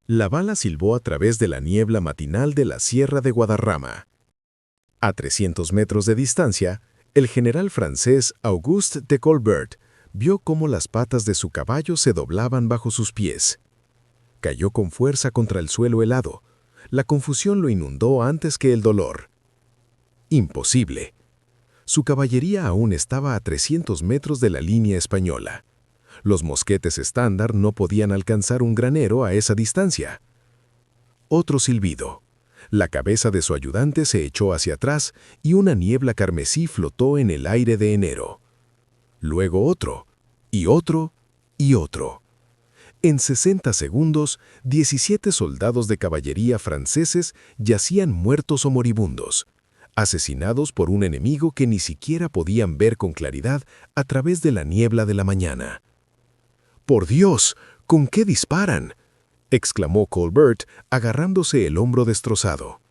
La bala silbó a través de la niebla matinal de la Sierra de Guadarrama. A 300 metros de distancia, el general francés Auguste de Colbert vio cómo las patas de su caballo se doblaban bajo sus pies. Cayó con fuerza contra el suelo helado. La confusión lo inundó antes que el dolor. Imposible. Su caballería aún estaba a 300 metros de la línea española. Los mosquetes estándar no podían alcanzar un granero a esa distancia. Otro silbido. La cabeza de su ayudante se echó hacia atrás y una niebla carmesí flotó en el aire de enero. Luego otro, y otro, y otro. En 60 segundos, 17 soldados de caballería franceses yacían muertos o moribundos, asesinados por un enemigo que ni siquiera podían ver con claridad a través de la niebla de la mañana. ¡Por Dios! ¿Con qué disparan?, exclamó Colbert, agarrándose el hombro destrozado.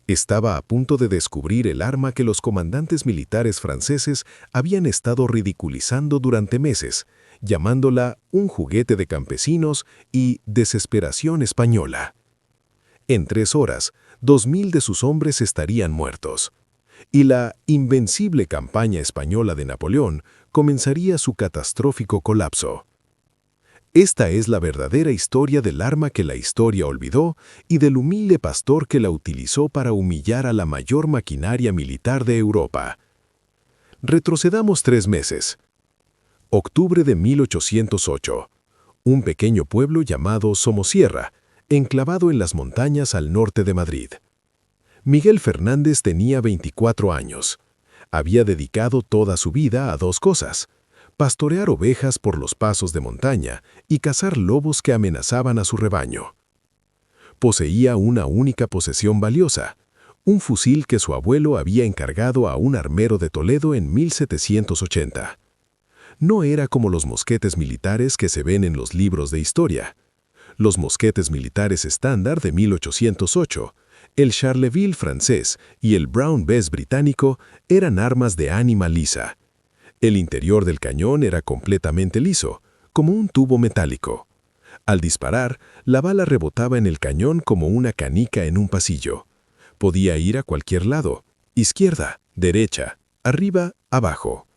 Estaba a punto de descubrir el arma que los comandantes militares franceses habían estado ridiculizando durante meses, llamándola un juguete de campesinos y desesperación española. En 3 horas, 2000 de sus hombres estarían muertos, y la invencible campaña española de Napoleón comenzaría su catastrófico colapso. Esta es la verdadera historia del arma que la historia olvidó y del humilde pastor que la utilizó para humillar a la mayor maquinaria militar de Europa. Retrocedamos 3 meses. Octubre de 1808. Un pequeño pueblo llamado Somosierra, enclavado en las montañas al norte de Madrid. Miguel Fernández tenía 24 años. Había dedicado toda su vida a 2 cosas: pastorear ovejas por los pasos de montaña y cazar lobos que amenazaban a su rebaño. Poseía una única posesión valiosa, un fusil que su abuelo había encargado a un armero de Toledo en 1780. No era como los mosquetes militares que se ven en los libros de historia. Los mosquetes militares estándar de 1808, el Charleville francés y el Brown Bess británico eran armas de ánima lisa. El interior del cañón era completamente liso, como un tubo metálico. Al disparar, la bala rebotaba en el cañón como una canica en un pasillo. Podía ir a cualquier lado: izquierda, derecha, arriba, abajo.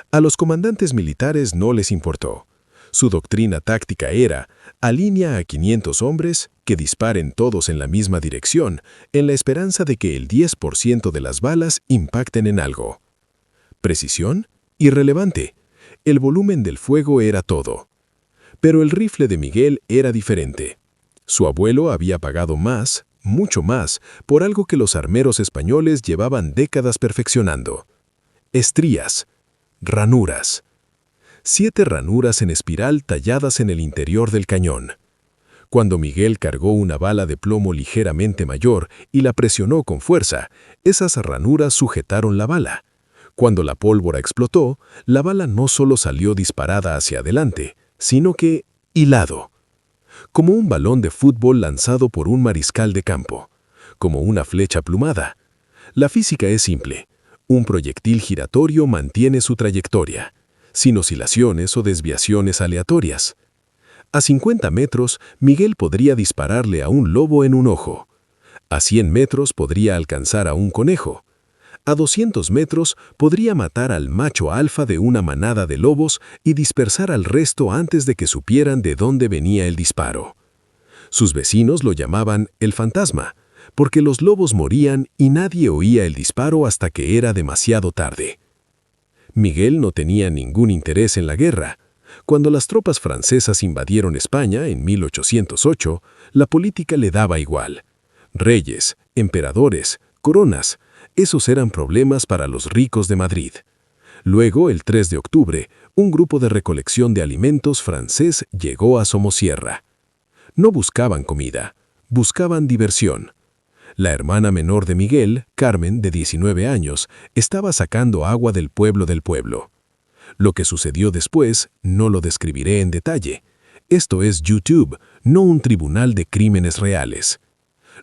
A los comandantes militares no les importó. Su doctrina táctica era: alinea a 500 hombres, que disparen todos en la misma dirección, en la esperanza de que el 10% de las balas impacten en algo. ¿Precisión? Irrelevante. El volumen del fuego era todo. Pero el rifle de Miguel era diferente. Su abuelo había pagado más, mucho más, por algo que los armeros españoles llevaban décadas perfeccionando: estrías, ranuras. 7 ranuras en espiral talladas en el interior del cañón. Cuando Miguel cargó una bala de plomo ligeramente mayor y la presionó con fuerza, esas ranuras sujetaron la bala. Cuando la pólvora explotó, la bala no solo salió disparada hacia adelante, sino que hilado. Como un balón de fútbol lanzado por un mariscal de campo. Como una flecha plumada. La física es simple. Un proyectil giratorio mantiene su trayectoria, sin oscilaciones o desviaciones aleatorias. A 50 metros, Miguel podría dispararle a un lobo en un ojo. A 100 metros podría alcanzar a un conejo. A 200 metros podría matar al macho alfa de una manada de lobos y dispersar al resto antes de que supieran de dónde venía el disparo. Sus vecinos lo llamaban el fantasma, porque los lobos morían y nadie oía el disparo hasta que era demasiado tarde. Miguel no tenía ningún interés en la guerra. Cuando las tropas francesas invadieron España en 1808, la política le daba igual. Reyes, emperadores, coronas, esos eran problemas para los ricos de Madrid. Luego, el 3 de octubre, un grupo de recolección de alimentos francés llegó a Somosierra. No buscaban comida, buscaban diversión. La hermana menor de Miguel, Carmen, de 19 años, estaba sacando agua del pueblo. Lo que sucedió después no lo describiré en detalle. Esto es YouTube, no un tribunal de crímenes reales.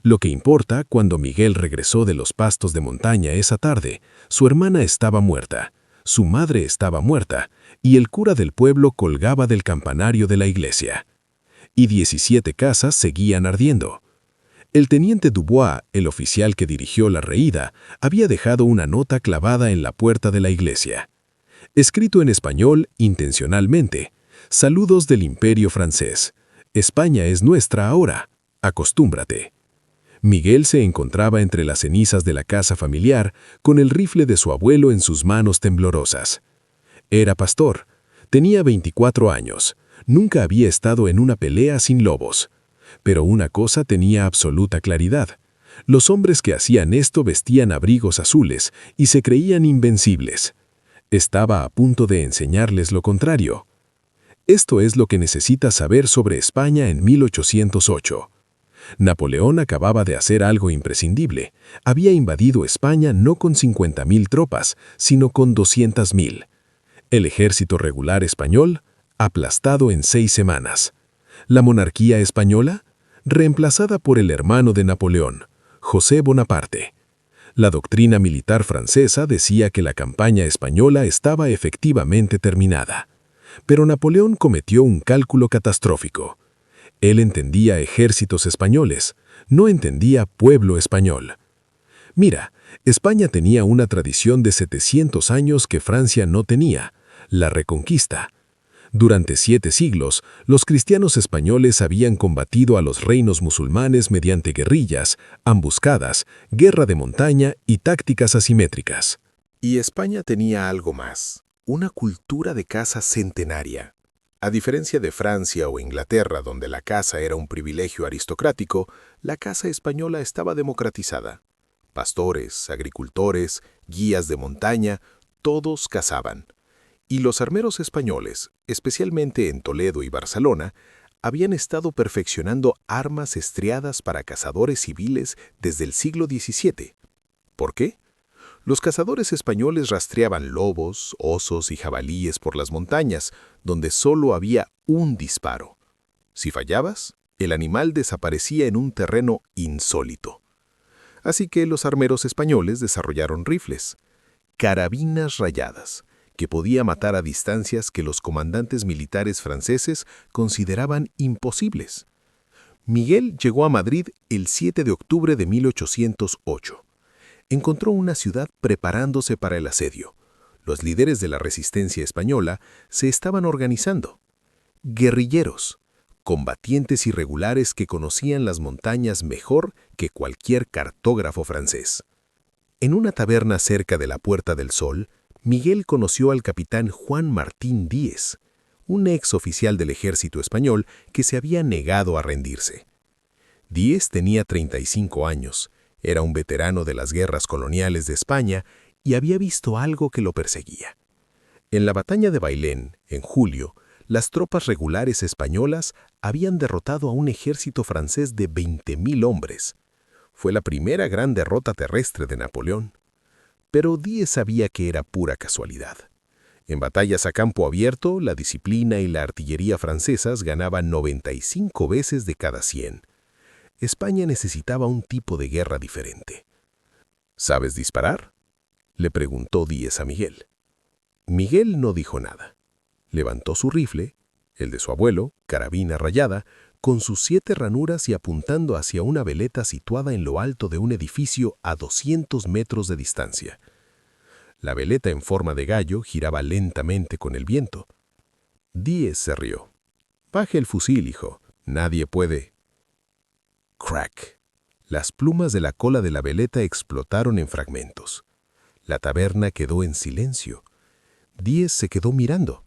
Lo que importa, cuando Miguel regresó de los pastos de montaña esa tarde, su hermana estaba muerta, su madre estaba muerta, y el cura del pueblo colgaba del campanario de la iglesia. y 17 casas seguían ardiendo. El teniente Dubois, el oficial que dirigió la reída, había dejado una nota clavada en la puerta de la iglesia. Escrito en español, intencionalmente: «Saludos del Imperio francés. España es nuestra ahora. Acostúmbrate». Miguel se encontraba entre las cenizas de la casa familiar, con el rifle de su abuelo en sus manos temblorosas. Era pastor. Tenía 24 años. Nunca había estado en una pelea sin lobos. Pero una cosa tenía absoluta claridad: los hombres que hacían esto vestían abrigos azules y se creían invencibles. Estaba a punto de enseñarles lo contrario. Esto es lo que necesitas saber sobre España en 1808. Napoleón acababa de hacer algo imprescindible. Había invadido España no con 50.000 tropas, sino con 200.000. El ejército regular español, aplastado en 6 semanas. La monarquía española, reemplazada por el hermano de Napoleón, José Bonaparte. La doctrina militar francesa decía que la campaña española estaba efectivamente terminada. Pero Napoleón cometió un cálculo catastrófico. Él entendía ejércitos españoles, no entendía pueblo español. Mira, España tenía una tradición de 700 años que Francia no tenía: la Reconquista. Durante 7 siglos, los cristianos españoles habían combatido a los reinos musulmanes mediante guerrillas, emboscadas, guerra de montaña y tácticas asimétricas. Y España tenía algo más: una cultura de caza centenaria. A diferencia de Francia o Inglaterra, donde la caza era un privilegio aristocrático, la caza española estaba democratizada. Pastores, agricultores, guías de montaña, todos cazaban. Y los armeros españoles, especialmente en Toledo y Barcelona, habían estado perfeccionando armas estriadas para cazadores civiles desde el siglo XVII. ¿Por qué? Los cazadores españoles rastreaban lobos, osos y jabalíes por las montañas, donde solo había un disparo. Si fallabas, el animal desaparecía en un terreno insólito. Así que los armeros españoles desarrollaron rifles, carabinas rayadas, que podía matar a distancias que los comandantes militares franceses consideraban imposibles. Miguel llegó a Madrid el 7 de octubre de 1808. Encontró una ciudad preparándose para el asedio. Los líderes de la resistencia española se estaban organizando. Guerrilleros, combatientes irregulares que conocían las montañas mejor que cualquier cartógrafo francés. En una taberna cerca de la Puerta del Sol, Miguel conoció al capitán Juan Martín Díez, un ex oficial del ejército español que se había negado a rendirse. Díez tenía 35 años, era un veterano de las guerras coloniales de España y había visto algo que lo perseguía. En la batalla de Bailén, en julio, las tropas regulares españolas habían derrotado a un ejército francés de 20.000 hombres. Fue la primera gran derrota terrestre de Napoleón. Pero Díez sabía que era pura casualidad. En batallas a campo abierto, la disciplina y la artillería francesas ganaban 95 veces de cada 100. España necesitaba un tipo de guerra diferente. ¿Sabes disparar?, le preguntó Díez a Miguel. Miguel no dijo nada. Levantó su rifle, el de su abuelo, carabina rayada, con sus 7 ranuras y apuntando hacia una veleta situada en lo alto de un edificio a 200 metros de distancia. La veleta en forma de gallo giraba lentamente con el viento. Díez se rió. «Baje el fusil, hijo. Nadie puede». Crack. Las plumas de la cola de la veleta explotaron en fragmentos. La taberna quedó en silencio. Díez se quedó mirando.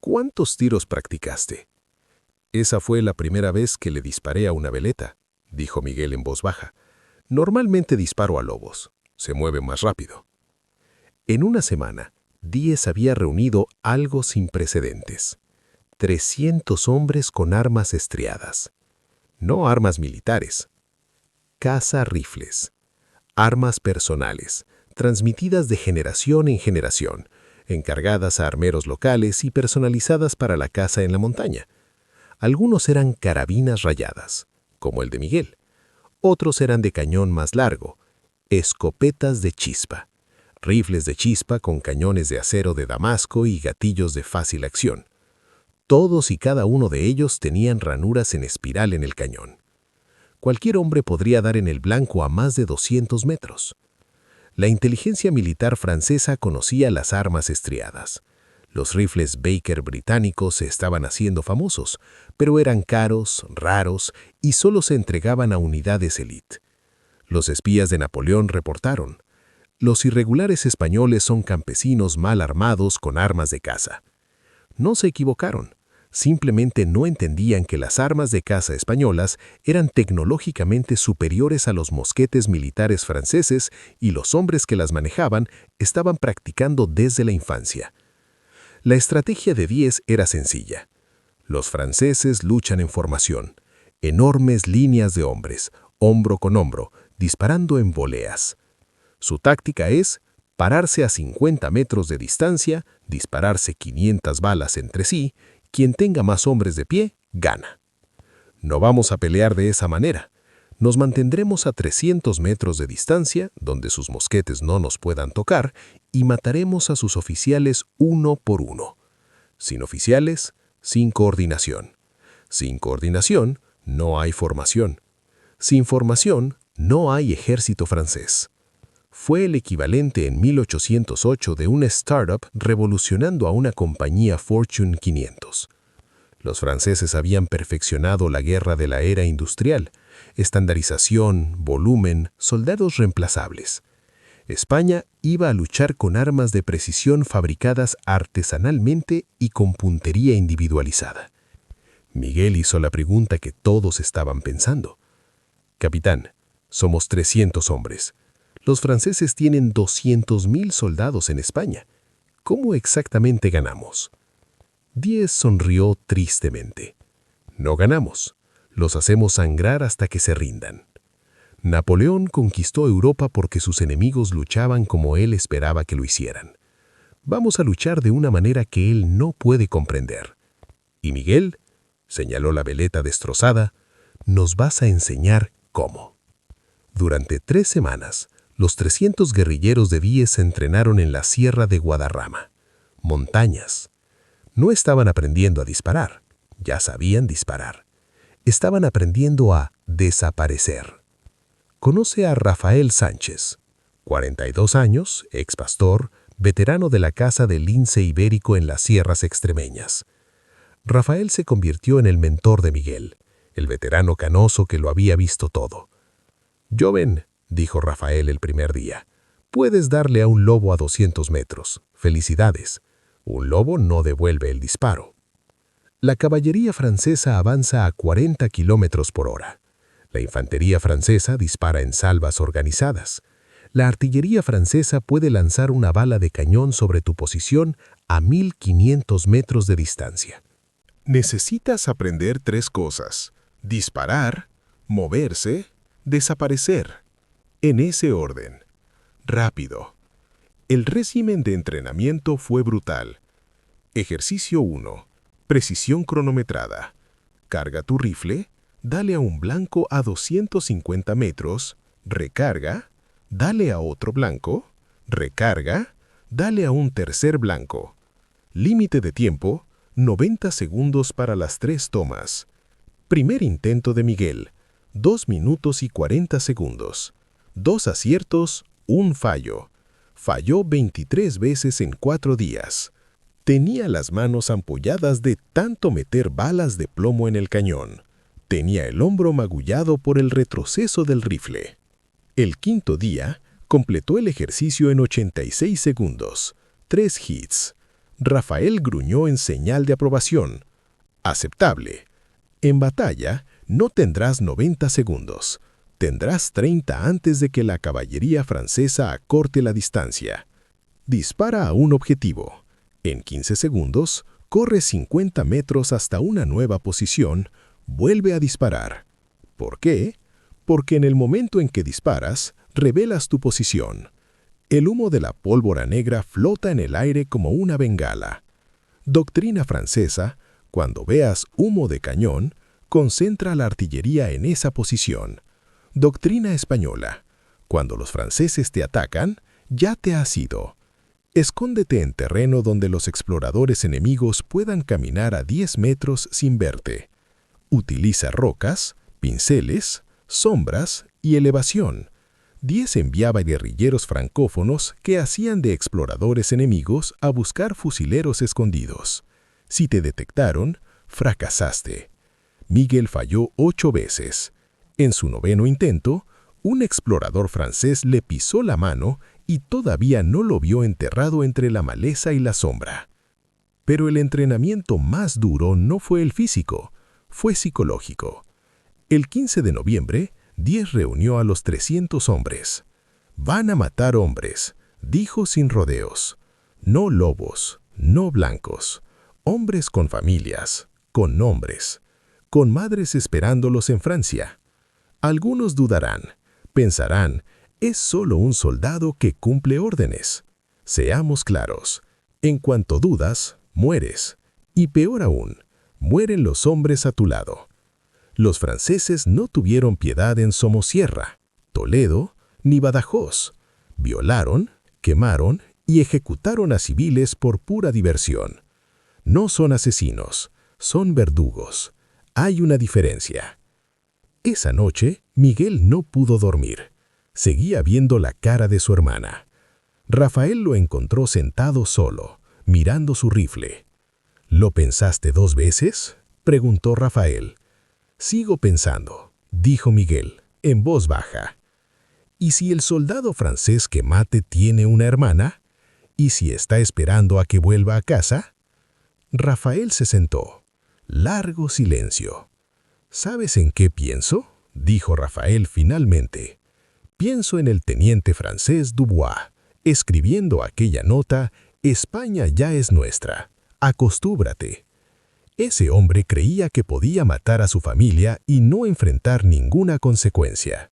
«¿Cuántos tiros practicaste?» «Esa fue la primera vez que le disparé a una veleta», dijo Miguel en voz baja. «Normalmente disparo a lobos. Se mueve más rápido». En una semana, Díez había reunido algo sin precedentes: 300 hombres con armas estriadas. No armas militares. Caza-rifles. Armas personales, transmitidas de generación en generación, encargadas a armeros locales y personalizadas para la caza en la montaña. Algunos eran carabinas rayadas, como el de Miguel. Otros eran de cañón más largo, escopetas de chispa, rifles de chispa con cañones de acero de Damasco y gatillos de fácil acción. Todos y cada uno de ellos tenían ranuras en espiral en el cañón. Cualquier hombre podría dar en el blanco a más de 200 metros. La inteligencia militar francesa conocía las armas estriadas. Los rifles Baker británicos se estaban haciendo famosos, pero eran caros, raros y solo se entregaban a unidades élite. Los espías de Napoleón reportaron: los irregulares españoles son campesinos mal armados con armas de caza. No se equivocaron. Simplemente no entendían que las armas de caza españolas eran tecnológicamente superiores a los mosquetes militares franceses y los hombres que las manejaban estaban practicando desde la infancia. La estrategia de 10 era sencilla. Los franceses luchan en formación, enormes líneas de hombres, hombro con hombro, disparando en voleas. Su táctica es pararse a 50 metros de distancia, dispararse 500 balas entre sí. Quien tenga más hombres de pie, gana. No vamos a pelear de esa manera. Nos mantendremos a 300 metros de distancia, donde sus mosquetes no nos puedan tocar, y mataremos a sus oficiales uno por uno. Sin oficiales, sin coordinación. Sin coordinación, no hay formación. Sin formación, no hay ejército francés. Fue el equivalente en 1808 de una startup revolucionando a una compañía Fortune 500. Los franceses habían perfeccionado la guerra de la era industrial, estandarización, volumen, soldados reemplazables. España iba a luchar con armas de precisión fabricadas artesanalmente y con puntería individualizada. Miguel hizo la pregunta que todos estaban pensando. Capitán, somos 300 hombres. Los franceses tienen 200.000 soldados en España. ¿Cómo exactamente ganamos? Díez sonrió tristemente. No ganamos. Los hacemos sangrar hasta que se rindan. Napoleón conquistó Europa porque sus enemigos luchaban como él esperaba que lo hicieran. Vamos a luchar de una manera que él no puede comprender. Y Miguel, señaló la veleta destrozada, nos vas a enseñar cómo. Durante 3 semanas, los 300 guerrilleros de Díez se entrenaron en la Sierra de Guadarrama. Montañas. No estaban aprendiendo a disparar, ya sabían disparar. Estaban aprendiendo a desaparecer. Conoce a Rafael Sánchez, 42 años, ex pastor, veterano de la Casa del Lince Ibérico en las Sierras Extremeñas. Rafael se convirtió en el mentor de Miguel, el veterano canoso que lo había visto todo. «Joven», dijo Rafael el primer día, «puedes darle a un lobo a 200 metros. Felicidades. Un lobo no devuelve el disparo». La caballería francesa avanza a 40 kilómetros por hora. La infantería francesa dispara en salvas organizadas. La artillería francesa puede lanzar una bala de cañón sobre tu posición a 1500 metros de distancia. Necesitas aprender 3 cosas: disparar, moverse, desaparecer. En ese orden. Rápido. El régimen de entrenamiento fue brutal. Ejercicio 1. Precisión cronometrada. Carga tu rifle, dale a un blanco a 250 metros, recarga, dale a otro blanco, recarga, dale a un tercer blanco. Límite de tiempo, 90 segundos para las 3 tomas. Primer intento de Miguel, 2 minutos y 40 segundos. 2 aciertos, 1 fallo. Falló 23 veces en 4 días. Tenía las manos ampolladas de tanto meter balas de plomo en el cañón. Tenía el hombro magullado por el retroceso del rifle. El quinto día, completó el ejercicio en 86 segundos. 3 hits. Rafael gruñó en señal de aprobación. Aceptable. En batalla, no tendrás 90 segundos. Tendrás 30 antes de que la caballería francesa acorte la distancia. Dispara a un objetivo. En 15 segundos, corre 50 metros hasta una nueva posición, vuelve a disparar. ¿Por qué? Porque en el momento en que disparas, revelas tu posición. El humo de la pólvora negra flota en el aire como una bengala. Doctrina francesa: cuando veas humo de cañón, concentra la artillería en esa posición. Doctrina española: cuando los franceses te atacan, ya te has ido. Escóndete en terreno donde los exploradores enemigos puedan caminar a 10 metros sin verte. Utiliza rocas, pinceles, sombras y elevación. 10 enviaba guerrilleros francófonos que hacían de exploradores enemigos a buscar fusileros escondidos. Si te detectaron, fracasaste. Miguel falló 8 veces. En su 9º intento, un explorador francés le pisó la mano y todavía no lo vio enterrado entre la maleza y la sombra. Pero el entrenamiento más duro no fue el físico, fue psicológico. El 15 de noviembre, Diez reunió a los 300 hombres. «Van a matar hombres», dijo sin rodeos. «No lobos, no blancos, hombres con familias, con nombres, con madres esperándolos en Francia». Algunos dudarán, pensarán, es solo un soldado que cumple órdenes. Seamos claros, en cuanto dudas, mueres. Y peor aún, mueren los hombres a tu lado. Los franceses no tuvieron piedad en Somosierra, Toledo, ni Badajoz. Violaron, quemaron y ejecutaron a civiles por pura diversión. No son asesinos, son verdugos. Hay una diferencia. Esa noche, Miguel no pudo dormir. Seguía viendo la cara de su hermana. Rafael lo encontró sentado solo, mirando su rifle. «¿Lo pensaste 2 veces?», preguntó Rafael. «Sigo pensando», dijo Miguel, en voz baja. «¿Y si el soldado francés que mate tiene una hermana? ¿Y si está esperando a que vuelva a casa?». Rafael se sentó. Largo silencio. «¿Sabes en qué pienso?», dijo Rafael finalmente. «Pienso en el teniente francés Dubois, escribiendo aquella nota: España ya es nuestra. Acostúmbrate». Ese hombre creía que podía matar a su familia y no enfrentar ninguna consecuencia.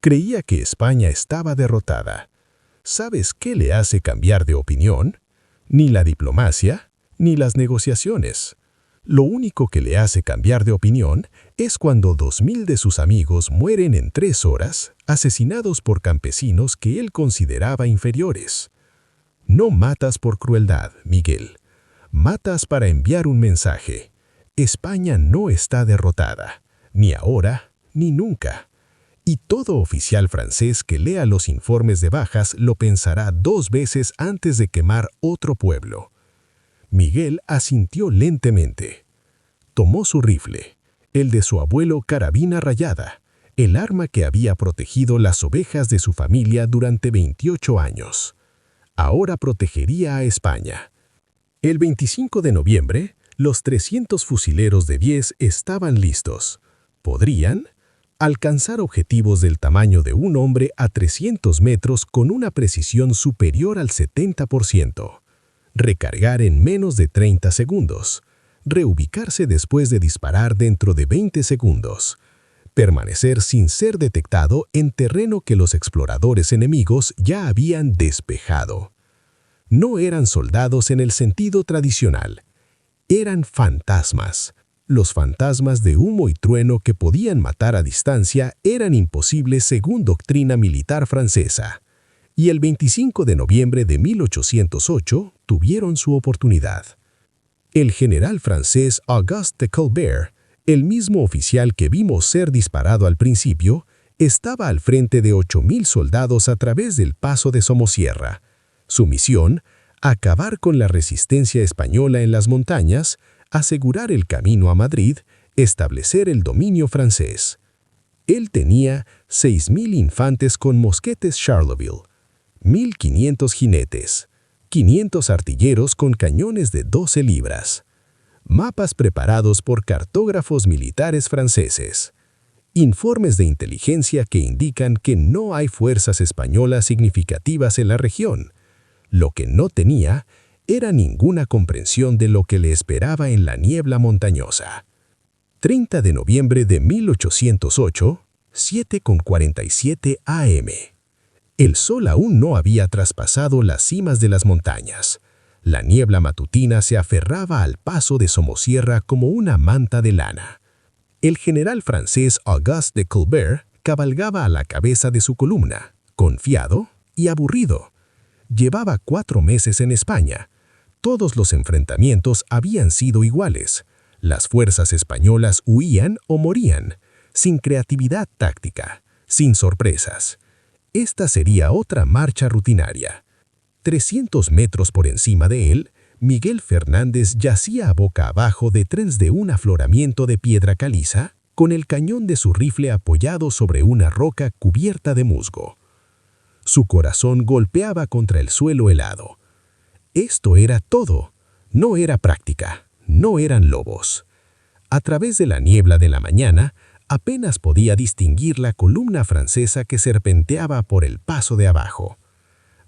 Creía que España estaba derrotada. ¿Sabes qué le hace cambiar de opinión? Ni la diplomacia, ni las negociaciones. Lo único que le hace cambiar de opinión es cuando 2000 de sus amigos mueren en 3 horas, asesinados por campesinos que él consideraba inferiores. No matas por crueldad, Miguel. Matas para enviar un mensaje. España no está derrotada, ni ahora, ni nunca. Y todo oficial francés que lea los informes de bajas lo pensará 2 veces antes de quemar otro pueblo. Miguel asintió lentamente. Tomó su rifle, el de su abuelo carabina rayada, el arma que había protegido las ovejas de su familia durante 28 años. Ahora protegería a España. El 25 de noviembre, los 300 fusileros de 10 estaban listos. ¿Podrían? Alcanzar objetivos del tamaño de un hombre a 300 metros con una precisión superior al 70%. Recargar en menos de 30 segundos. Reubicarse después de disparar dentro de 20 segundos. Permanecer sin ser detectado en terreno que los exploradores enemigos ya habían despejado. No eran soldados en el sentido tradicional. Eran fantasmas. Los fantasmas de humo y trueno que podían matar a distancia eran imposibles según doctrina militar francesa. Y el 25 de noviembre de 1808 tuvieron su oportunidad. El general francés Auguste de Colbert, el mismo oficial que vimos ser disparado al principio, estaba al frente de 8000 soldados a través del paso de Somosierra. Su misión: acabar con la resistencia española en las montañas, asegurar el camino a Madrid, establecer el dominio francés. Él tenía 6000 infantes con mosquetes Charleville, 1500 jinetes, 500 artilleros con cañones de 12 libras, mapas preparados por cartógrafos militares franceses, informes de inteligencia que indican que no hay fuerzas españolas significativas en la región. Lo que no tenía era ninguna comprensión de lo que le esperaba en la niebla montañosa. 30 de noviembre de 1808, 7:47 am. El sol aún no había traspasado las cimas de las montañas. La niebla matutina se aferraba al paso de Somosierra como una manta de lana. El general francés Auguste de Colbert cabalgaba a la cabeza de su columna, confiado y aburrido. Llevaba 4 meses en España. Todos los enfrentamientos habían sido iguales. Las fuerzas españolas huían o morían, sin creatividad táctica, sin sorpresas. Esta sería otra marcha rutinaria. 300 metros por encima de él, Miguel Fernández yacía boca abajo detrás de un afloramiento de piedra caliza, con el cañón de su rifle apoyado sobre una roca cubierta de musgo. Su corazón golpeaba contra el suelo helado. Esto era todo. No era práctica, no eran lobos. A través de la niebla de la mañana, apenas podía distinguir la columna francesa que serpenteaba por el paso de abajo.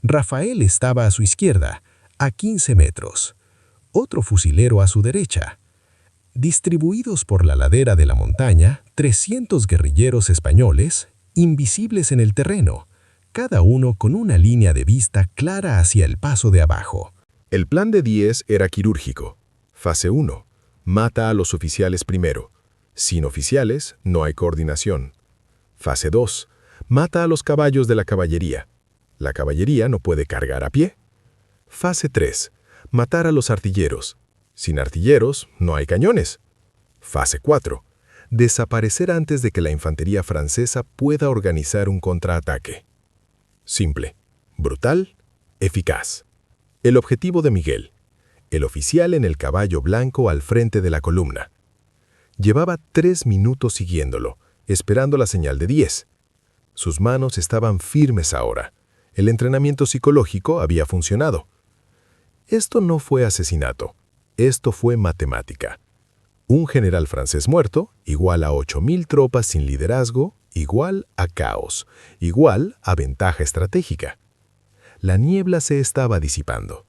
Rafael estaba a su izquierda, a 15 metros. Otro fusilero a su derecha. Distribuidos por la ladera de la montaña, 300 guerrilleros españoles, invisibles en el terreno, cada uno con una línea de vista clara hacia el paso de abajo. El plan de 10 era quirúrgico. Fase 1. Mata a los oficiales primero. Sin oficiales, no hay coordinación. Fase 2. Mata a los caballos de la caballería. La caballería no puede cargar a pie. Fase 3. Matar a los artilleros. Sin artilleros, no hay cañones. Fase 4. Desaparecer antes de que la infantería francesa pueda organizar un contraataque. Simple, brutal, eficaz. El objetivo de Miguel. El oficial en el caballo blanco al frente de la columna. Llevaba 3 minutos siguiéndolo, esperando la señal de 10. Sus manos estaban firmes ahora. El entrenamiento psicológico había funcionado. Esto no fue asesinato. Esto fue matemática. Un general francés muerto igual a 8.000 tropas sin liderazgo, igual a caos, igual a ventaja estratégica. La niebla se estaba disipando.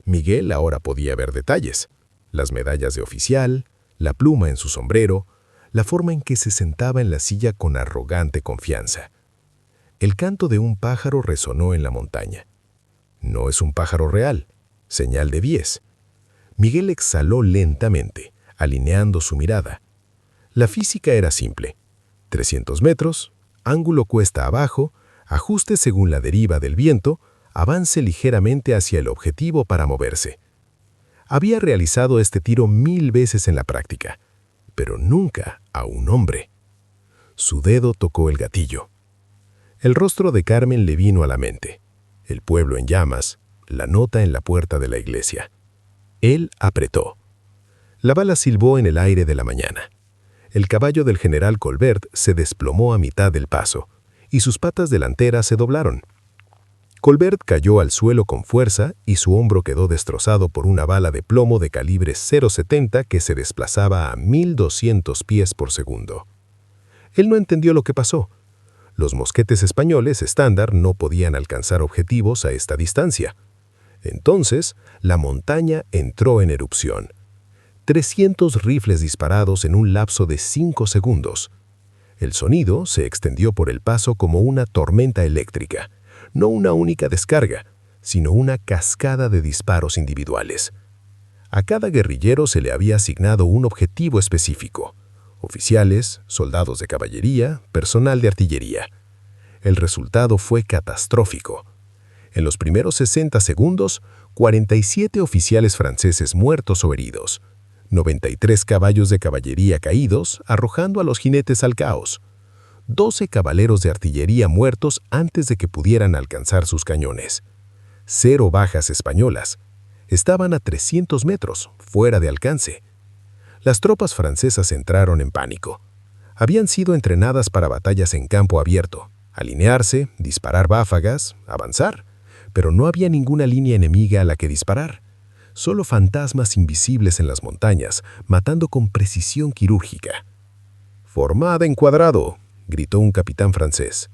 Miguel ahora podía ver detalles. Las medallas de oficial, la pluma en su sombrero, la forma en que se sentaba en la silla con arrogante confianza. El canto de un pájaro resonó en la montaña. No es un pájaro real, señal de 10. Miguel exhaló lentamente, alineando su mirada. La física era simple. 300 metros, ángulo cuesta abajo, ajuste según la deriva del viento, avance ligeramente hacia el objetivo para moverse. Había realizado este tiro 1000 veces en la práctica, pero nunca a un hombre. Su dedo tocó el gatillo. El rostro de Carmen le vino a la mente. El pueblo en llamas, la nota en la puerta de la iglesia. Él apretó. La bala silbó en el aire de la mañana. El caballo del general Colbert se desplomó a mitad del paso, y sus patas delanteras se doblaron. Colbert cayó al suelo con fuerza y su hombro quedó destrozado por una bala de plomo de calibre .070 que se desplazaba a 1200 pies por segundo. Él no entendió lo que pasó. Los mosquetes españoles estándar no podían alcanzar objetivos a esta distancia. Entonces, la montaña entró en erupción. 300 rifles disparados en un lapso de 5 segundos. El sonido se extendió por el paso como una tormenta eléctrica, no una única descarga, sino una cascada de disparos individuales. A cada guerrillero se le había asignado un objetivo específico: oficiales, soldados de caballería, personal de artillería. El resultado fue catastrófico. En los primeros 60 segundos, 47 oficiales franceses muertos o heridos, 93 caballos de caballería caídos, arrojando a los jinetes al caos, 12 caballeros de artillería muertos antes de que pudieran alcanzar sus cañones, 0 bajas españolas. Estaban a 300 metros, fuera de alcance. Las tropas francesas entraron en pánico. Habían sido entrenadas para batallas en campo abierto, alinearse, disparar ráfagas, avanzar, pero no había ninguna línea enemiga a la que disparar. Solo fantasmas invisibles en las montañas, matando con precisión quirúrgica. «Formad en cuadrado», gritó un capitán francés.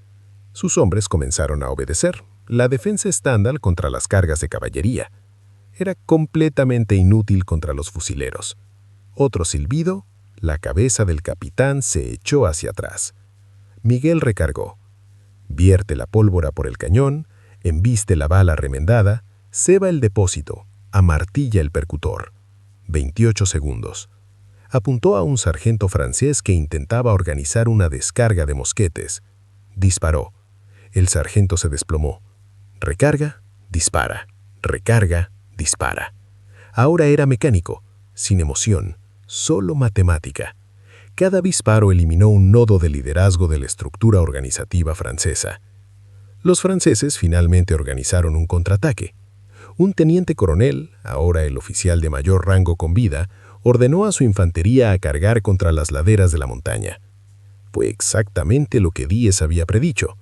Sus hombres comenzaron a obedecer. La defensa estándar contra las cargas de caballería. Era completamente inútil contra los fusileros. Otro silbido, la cabeza del capitán se echó hacia atrás. Miguel recargó. Vierte la pólvora por el cañón, embiste la bala remendada, ceba el depósito, amartilla el percutor. 28 segundos. Apuntó a un sargento francés que intentaba organizar una descarga de mosquetes. Disparó. El sargento se desplomó. Recarga, dispara, recarga, dispara. Ahora era mecánico, sin emoción, solo matemática. Cada disparo eliminó un nodo de liderazgo de la estructura organizativa francesa. Los franceses finalmente organizaron un contraataque. Un teniente coronel, ahora el oficial de mayor rango con vida, ordenó a su infantería a cargar contra las laderas de la montaña. Fue exactamente lo que Díez había predicho.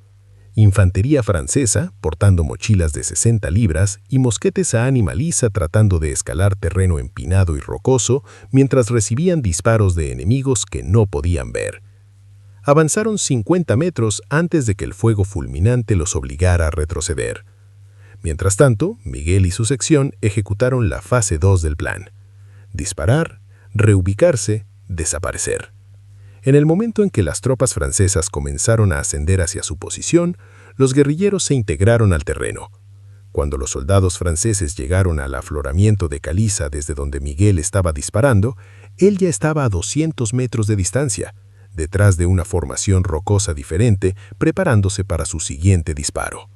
Infantería francesa, portando mochilas de 60 libras y mosquetes a ánima lisa tratando de escalar terreno empinado y rocoso mientras recibían disparos de enemigos que no podían ver. Avanzaron 50 metros antes de que el fuego fulminante los obligara a retroceder. Mientras tanto, Miguel y su sección ejecutaron la fase 2 del plan. Disparar, reubicarse, desaparecer. En el momento en que las tropas francesas comenzaron a ascender hacia su posición, los guerrilleros se integraron al terreno. Cuando los soldados franceses llegaron al afloramiento de caliza desde donde Miguel estaba disparando, él ya estaba a 200 metros de distancia, detrás de una formación rocosa diferente, preparándose para su siguiente disparo.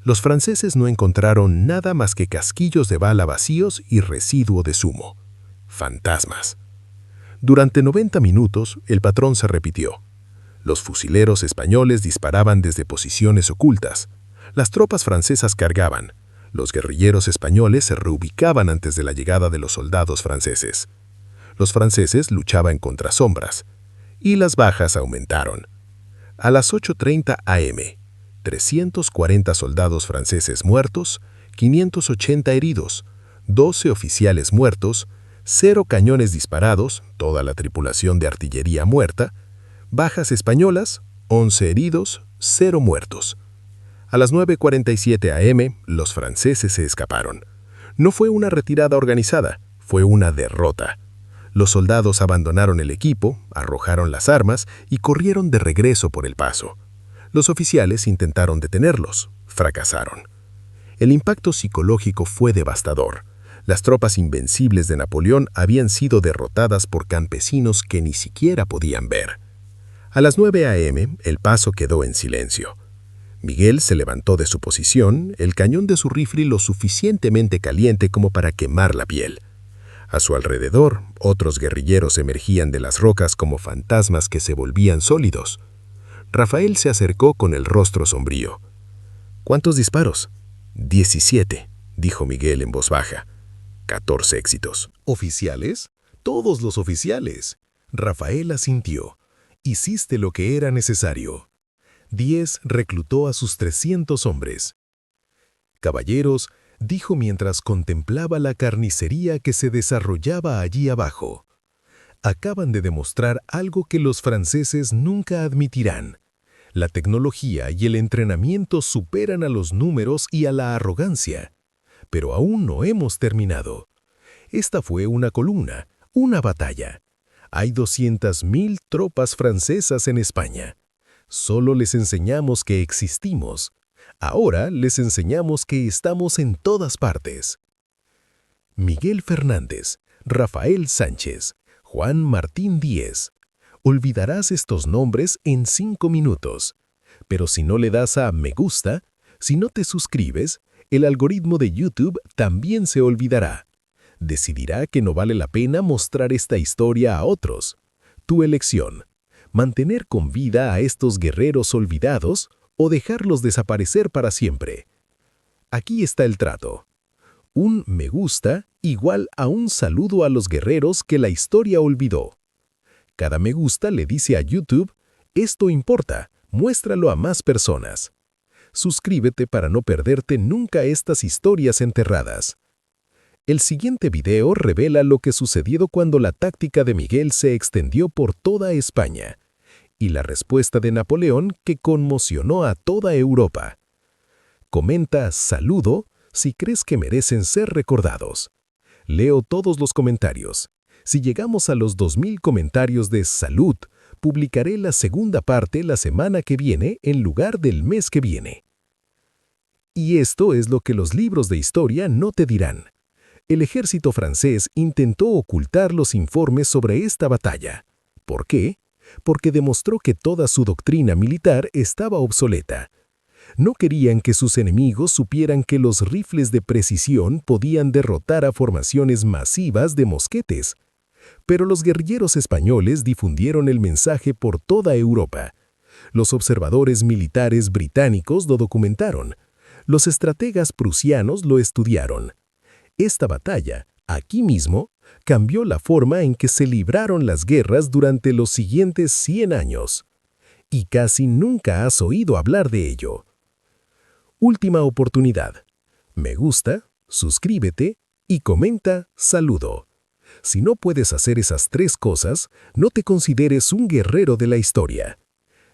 Los franceses no encontraron nada más que casquillos de bala vacíos y residuo de zumo. Fantasmas. Durante 90 minutos, el patrón se repitió. Los fusileros españoles disparaban desde posiciones ocultas. Las tropas francesas cargaban. Los guerrilleros españoles se reubicaban antes de la llegada de los soldados franceses. Los franceses luchaban contra sombras. Y las bajas aumentaron. A las 8:30 am, 340 soldados franceses muertos, 580 heridos, 12 oficiales muertos, 0 cañones disparados, toda la tripulación de artillería muerta, bajas españolas, 11 heridos, 0 muertos. A las 9:47 am, los franceses se escaparon. No fue una retirada organizada, fue una derrota. Los soldados abandonaron el equipo, arrojaron las armas y corrieron de regreso por el paso. Los oficiales intentaron detenerlos, fracasaron. El impacto psicológico fue devastador. Las tropas invencibles de Napoleón habían sido derrotadas por campesinos que ni siquiera podían ver. A las 9 am, el paso quedó en silencio. Miguel se levantó de su posición, el cañón de su rifle lo suficientemente caliente como para quemar la piel. A su alrededor, otros guerrilleros emergían de las rocas como fantasmas que se volvían sólidos. Rafael se acercó con el rostro sombrío. «¿Cuántos disparos?» «17», dijo Miguel en voz baja. 14 éxitos. ¿Oficiales? Todos los oficiales. Rafael asintió. Hiciste lo que era necesario. Díez reclutó a sus 300 hombres. Caballeros, dijo mientras contemplaba la carnicería que se desarrollaba allí abajo. Acaban de demostrar algo que los franceses nunca admitirán. La tecnología y el entrenamiento superan a los números y a la arrogancia. Pero aún no hemos terminado. Esta fue una columna, una batalla. Hay 200.000 tropas francesas en España. Solo les enseñamos que existimos. Ahora les enseñamos que estamos en todas partes. Miguel Fernández, Rafael Sánchez, Juan Martín Díez. Olvidarás estos nombres en 5 minutos. Pero si no le das a me gusta, si no te suscribes, el algoritmo de YouTube también se olvidará. Decidirá que no vale la pena mostrar esta historia a otros. Tu elección: mantener con vida a estos guerreros olvidados o dejarlos desaparecer para siempre. Aquí está el trato. Un me gusta igual a un saludo a los guerreros que la historia olvidó. Cada me gusta le dice a YouTube: esto importa, muéstralo a más personas. Suscríbete para no perderte nunca estas historias enterradas. El siguiente video revela lo que sucedió cuando la táctica de Miguel se extendió por toda España y la respuesta de Napoleón que conmocionó a toda Europa. Comenta saludo si crees que merecen ser recordados. Leo todos los comentarios. Si llegamos a los 2000 comentarios de salud, publicaré la segunda parte la semana que viene en lugar del mes que viene. Y esto es lo que los libros de historia no te dirán. El ejército francés intentó ocultar los informes sobre esta batalla. ¿Por qué? Porque demostró que toda su doctrina militar estaba obsoleta. No querían que sus enemigos supieran que los rifles de precisión podían derrotar a formaciones masivas de mosquetes. Pero los guerrilleros españoles difundieron el mensaje por toda Europa. Los observadores militares británicos lo documentaron. Los estrategas prusianos lo estudiaron. Esta batalla, aquí mismo, cambió la forma en que se libraron las guerras durante los siguientes 100 años. Y casi nunca has oído hablar de ello. Última oportunidad. Me gusta, suscríbete y comenta saludo. Si no puedes hacer esas 3 cosas, no te consideres un guerrero de la historia.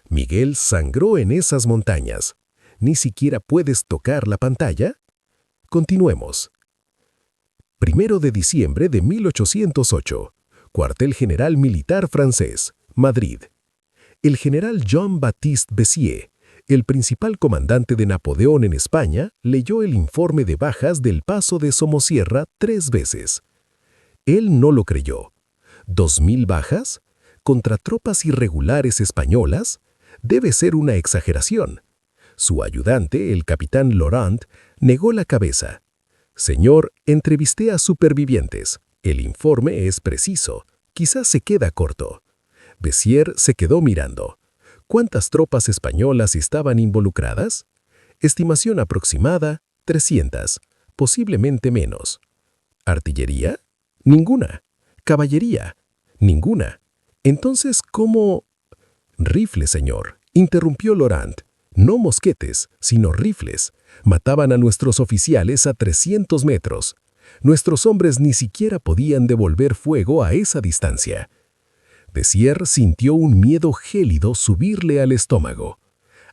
Miguel sangró en esas montañas. ¿Ni siquiera puedes tocar la pantalla? Continuemos. 1 de diciembre de 1808. Cuartel General Militar Francés, Madrid. El general Jean-Baptiste Bessières, el principal comandante de Napoleón en España, leyó el informe de bajas del paso de Somosierra 3 veces. Él no lo creyó. ¿2.000 bajas? ¿Contra tropas irregulares españolas? Debe ser una exageración. Su ayudante, el capitán Laurent, negó la cabeza. Señor, entrevisté a supervivientes. El informe es preciso. Quizás se queda corto. Bessières se quedó mirando. ¿Cuántas tropas españolas estaban involucradas? Estimación aproximada, 300, posiblemente menos. ¿Artillería? Ninguna. ¿Caballería? Ninguna. Entonces, ¿cómo? Rifles, señor, interrumpió Laurent. No mosquetes, sino rifles. Mataban a nuestros oficiales a 300 metros. Nuestros hombres ni siquiera podían devolver fuego a esa distancia. Bessières sintió un miedo gélido subirle al estómago.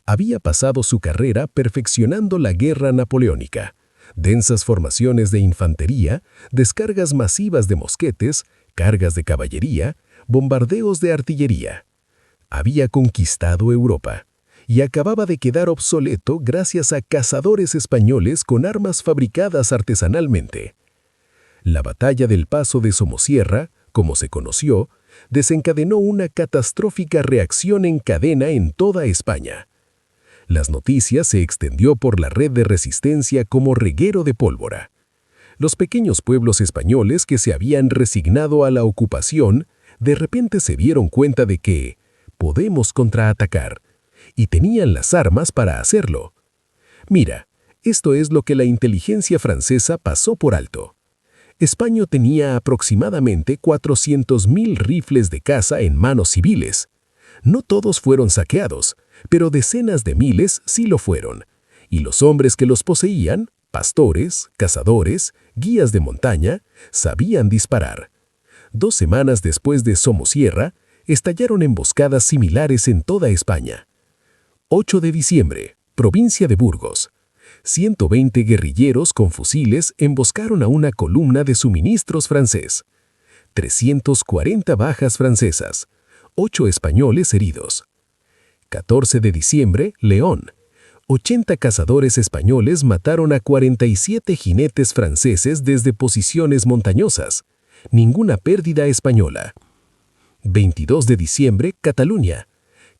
Había pasado su carrera perfeccionando la guerra napoleónica. Densas formaciones de infantería, descargas masivas de mosquetes, cargas de caballería, bombardeos de artillería. Había conquistado Europa y acababa de quedar obsoleto gracias a cazadores españoles con armas fabricadas artesanalmente. La batalla del Paso de Somosierra, como se conoció, desencadenó una catastrófica reacción en cadena en toda España. Las noticias se extendió por la red de resistencia como reguero de pólvora. Los pequeños pueblos españoles que se habían resignado a la ocupación, de repente se dieron cuenta de que podemos contraatacar, y tenían las armas para hacerlo. Mira, esto es lo que la inteligencia francesa pasó por alto. España tenía aproximadamente 400.000 rifles de caza en manos civiles. No todos fueron saqueados, pero decenas de miles sí lo fueron, y los hombres que los poseían, pastores, cazadores, guías de montaña, sabían disparar. 2 semanas después de Somosierra, estallaron emboscadas similares en toda España. 8 de diciembre, provincia de Burgos. 120 guerrilleros con fusiles emboscaron a una columna de suministros francés. 340 bajas francesas, 8 españoles heridos. 14 de diciembre, León. 80 cazadores españoles mataron a 47 jinetes franceses desde posiciones montañosas. Ninguna pérdida española. 22 de diciembre, Cataluña.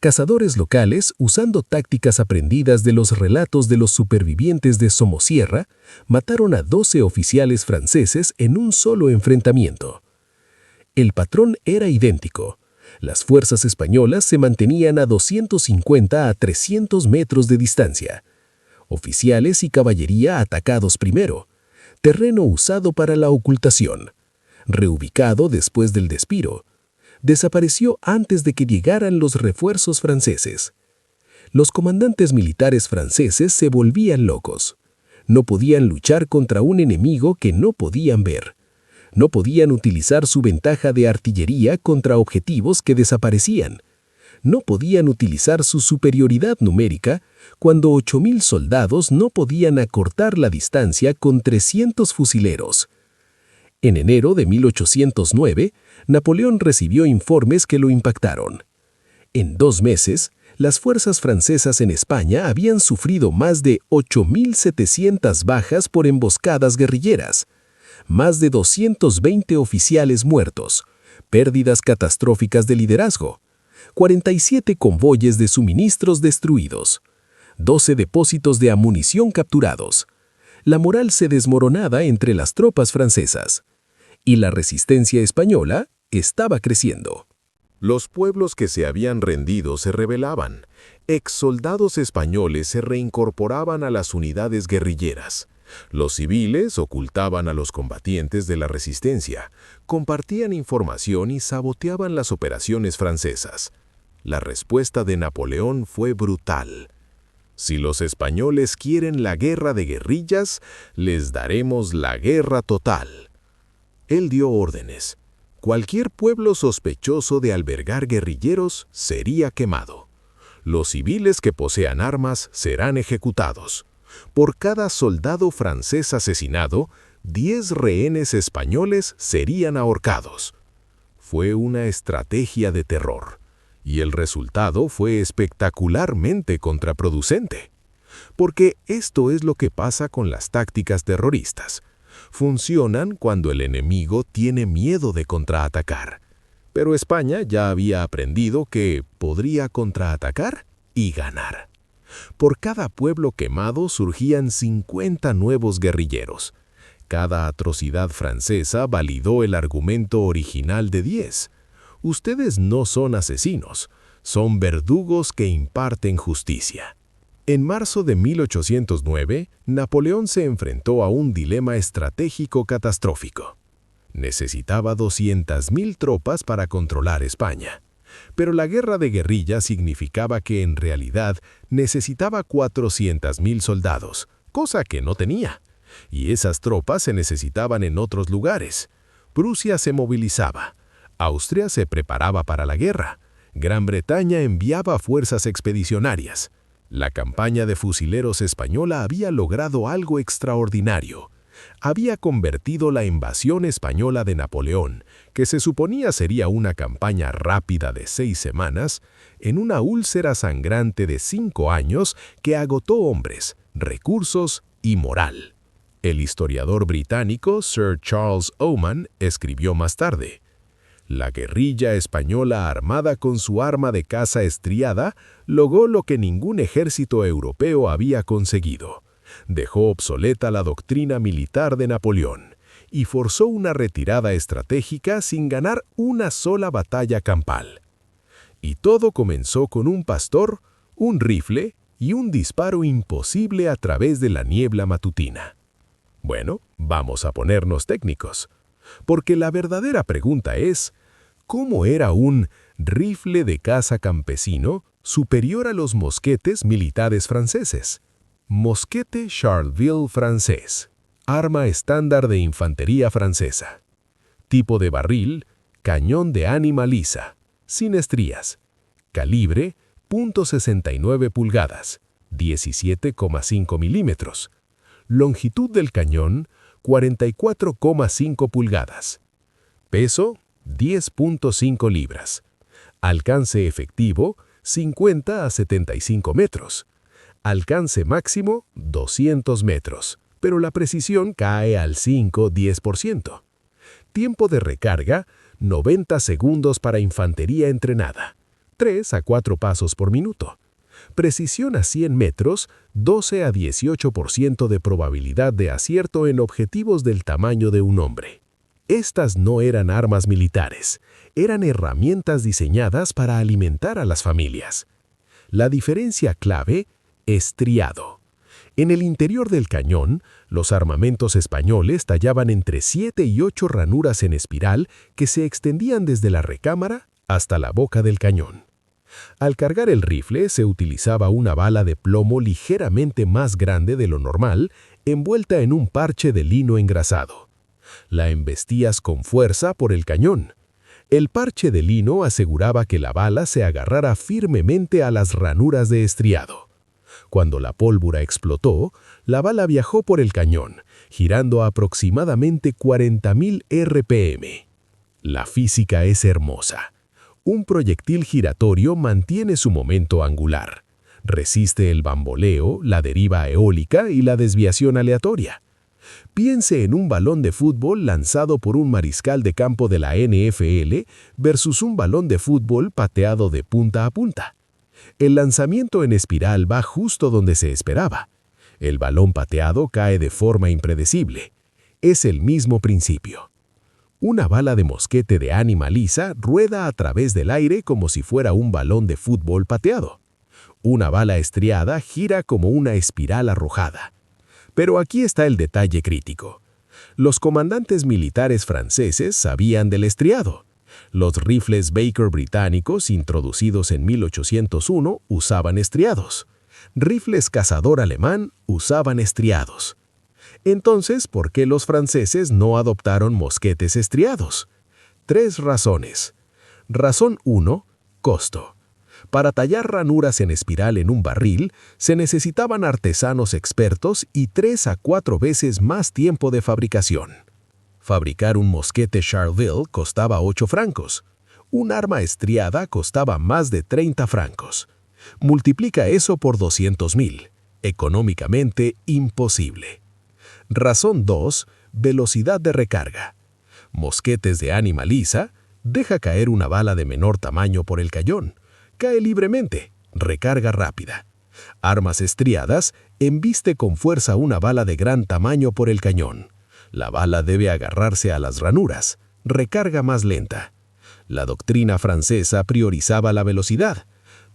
Cazadores locales, usando tácticas aprendidas de los relatos de los supervivientes de Somosierra, mataron a 12 oficiales franceses en un solo enfrentamiento. El patrón era idéntico. Las fuerzas españolas se mantenían a 250 a 300 metros de distancia. Oficiales y caballería atacados primero. Terreno usado para la ocultación. Reubicado después del Despiro. Desapareció antes de que llegaran los refuerzos franceses. Los comandantes militares franceses se volvían locos. No podían luchar contra un enemigo que no podían ver. No podían utilizar su ventaja de artillería contra objetivos que desaparecían. No podían utilizar su superioridad numérica cuando 8.000 soldados no podían acortar la distancia con 300 fusileros. En enero de 1809, Napoleón recibió informes que lo impactaron. En 2 meses, las fuerzas francesas en España habían sufrido más de 8.700 bajas por emboscadas guerrilleras, más de 220 oficiales muertos, pérdidas catastróficas de liderazgo, 47 convoyes de suministros destruidos, 12 depósitos de amunición capturados. La moral se desmoronaba entre las tropas francesas. Y la resistencia española estaba creciendo. Los pueblos que se habían rendido se rebelaban. Exsoldados españoles se reincorporaban a las unidades guerrilleras. Los civiles ocultaban a los combatientes de la resistencia, compartían información y saboteaban las operaciones francesas. La respuesta de Napoleón fue brutal. Si los españoles quieren la guerra de guerrillas, les daremos la guerra total. Él dio órdenes. Cualquier pueblo sospechoso de albergar guerrilleros sería quemado. Los civiles que posean armas serán ejecutados. Por cada soldado francés asesinado, 10 rehenes españoles serían ahorcados. Fue una estrategia de terror, y el resultado fue espectacularmente contraproducente. Porque esto es lo que pasa con las tácticas terroristas. Funcionan cuando el enemigo tiene miedo de contraatacar. Pero España ya había aprendido que podría contraatacar y ganar. Por cada pueblo quemado surgían 50 nuevos guerrilleros. Cada atrocidad francesa validó el argumento original de 10. Ustedes no son asesinos, son verdugos que imparten justicia. En marzo de 1809, Napoleón se enfrentó a un dilema estratégico catastrófico. Necesitaba 200.000 tropas para controlar España. Pero la guerra de guerrilla significaba que en realidad necesitaba 400.000 soldados, cosa que no tenía. Y esas tropas se necesitaban en otros lugares. Prusia se movilizaba. Austria se preparaba para la guerra. Gran Bretaña enviaba fuerzas expedicionarias. La campaña de fusileros española había logrado algo extraordinario. Había convertido la invasión española de Napoleón, que se suponía sería una campaña rápida de 6 semanas, en una úlcera sangrante de 5 años que agotó hombres, recursos y moral. El historiador británico Sir Charles Oman escribió más tarde: la guerrilla española armada con su arma de caza estriada logró lo que ningún ejército europeo había conseguido. Dejó obsoleta la doctrina militar de Napoleón y forzó una retirada estratégica sin ganar una sola batalla campal. Y todo comenzó con un pastor, un rifle y un disparo imposible a través de la niebla matutina. Bueno, vamos a ponernos técnicos, porque la verdadera pregunta es: ¿cómo era un rifle de caza campesino superior a los mosquetes militares franceses? Mosquete Charleville francés, arma estándar de infantería francesa. Tipo de barril, cañón de ánima lisa, sin estrías. Calibre, .69 pulgadas, 17,5 milímetros. Longitud del cañón, 44,5 pulgadas. Peso, 10,5 libras. Alcance efectivo, 50 a 75 metros. Alcance máximo, 200 metros, pero la precisión cae al 5-10%. Tiempo de recarga, 90 segundos para infantería entrenada, 3 a 4 pasos por minuto. Precisión a 100 metros, 12 a 18% de probabilidad de acierto en objetivos del tamaño de un hombre. Estas no eran armas militares, eran herramientas diseñadas para alimentar a las familias. La diferencia clave: estriado. En el interior del cañón, los armamentos españoles tallaban entre 7 y 8 ranuras en espiral que se extendían desde la recámara hasta la boca del cañón. Al cargar el rifle se utilizaba una bala de plomo ligeramente más grande de lo normal, envuelta en un parche de lino engrasado. La embestías con fuerza por el cañón. El parche de lino aseguraba que la bala se agarrara firmemente a las ranuras de estriado. Cuando la pólvora explotó, la bala viajó por el cañón, girando a aproximadamente 40.000 RPM. La física es hermosa. Un proyectil giratorio mantiene su momento angular. Resiste el bamboleo, la deriva eólica y la desviación aleatoria. Piense en un balón de fútbol lanzado por un mariscal de campo de la NFL versus un balón de fútbol pateado de punta a punta. El lanzamiento en espiral va justo donde se esperaba. El balón pateado cae de forma impredecible. Es el mismo principio. Una bala de mosquete de ánima lisa rueda a través del aire como si fuera un balón de fútbol pateado. Una bala estriada gira como una espiral arrojada. Pero aquí está el detalle crítico. Los comandantes militares franceses sabían del estriado. Los rifles Baker británicos, introducidos en 1801, usaban estriados. Rifles cazador alemán usaban estriados. Entonces, ¿por qué los franceses no adoptaron mosquetes estriados? 3 razones. Razón 1. Costo. Para tallar ranuras en espiral en un barril, se necesitaban artesanos expertos y 3 a 4 veces más tiempo de fabricación. Fabricar un mosquete Charleville costaba 8 francos. Un arma estriada costaba más de 30 francos. Multiplica eso por 200.000. Económicamente imposible. Razón 2. Velocidad de recarga. Mosquetes de ánima lisa, deja caer una bala de menor tamaño por el cañón. Cae libremente, recarga rápida. Armas estriadas, embiste con fuerza una bala de gran tamaño por el cañón. La bala debe agarrarse a las ranuras, recarga más lenta. La doctrina francesa priorizaba la velocidad.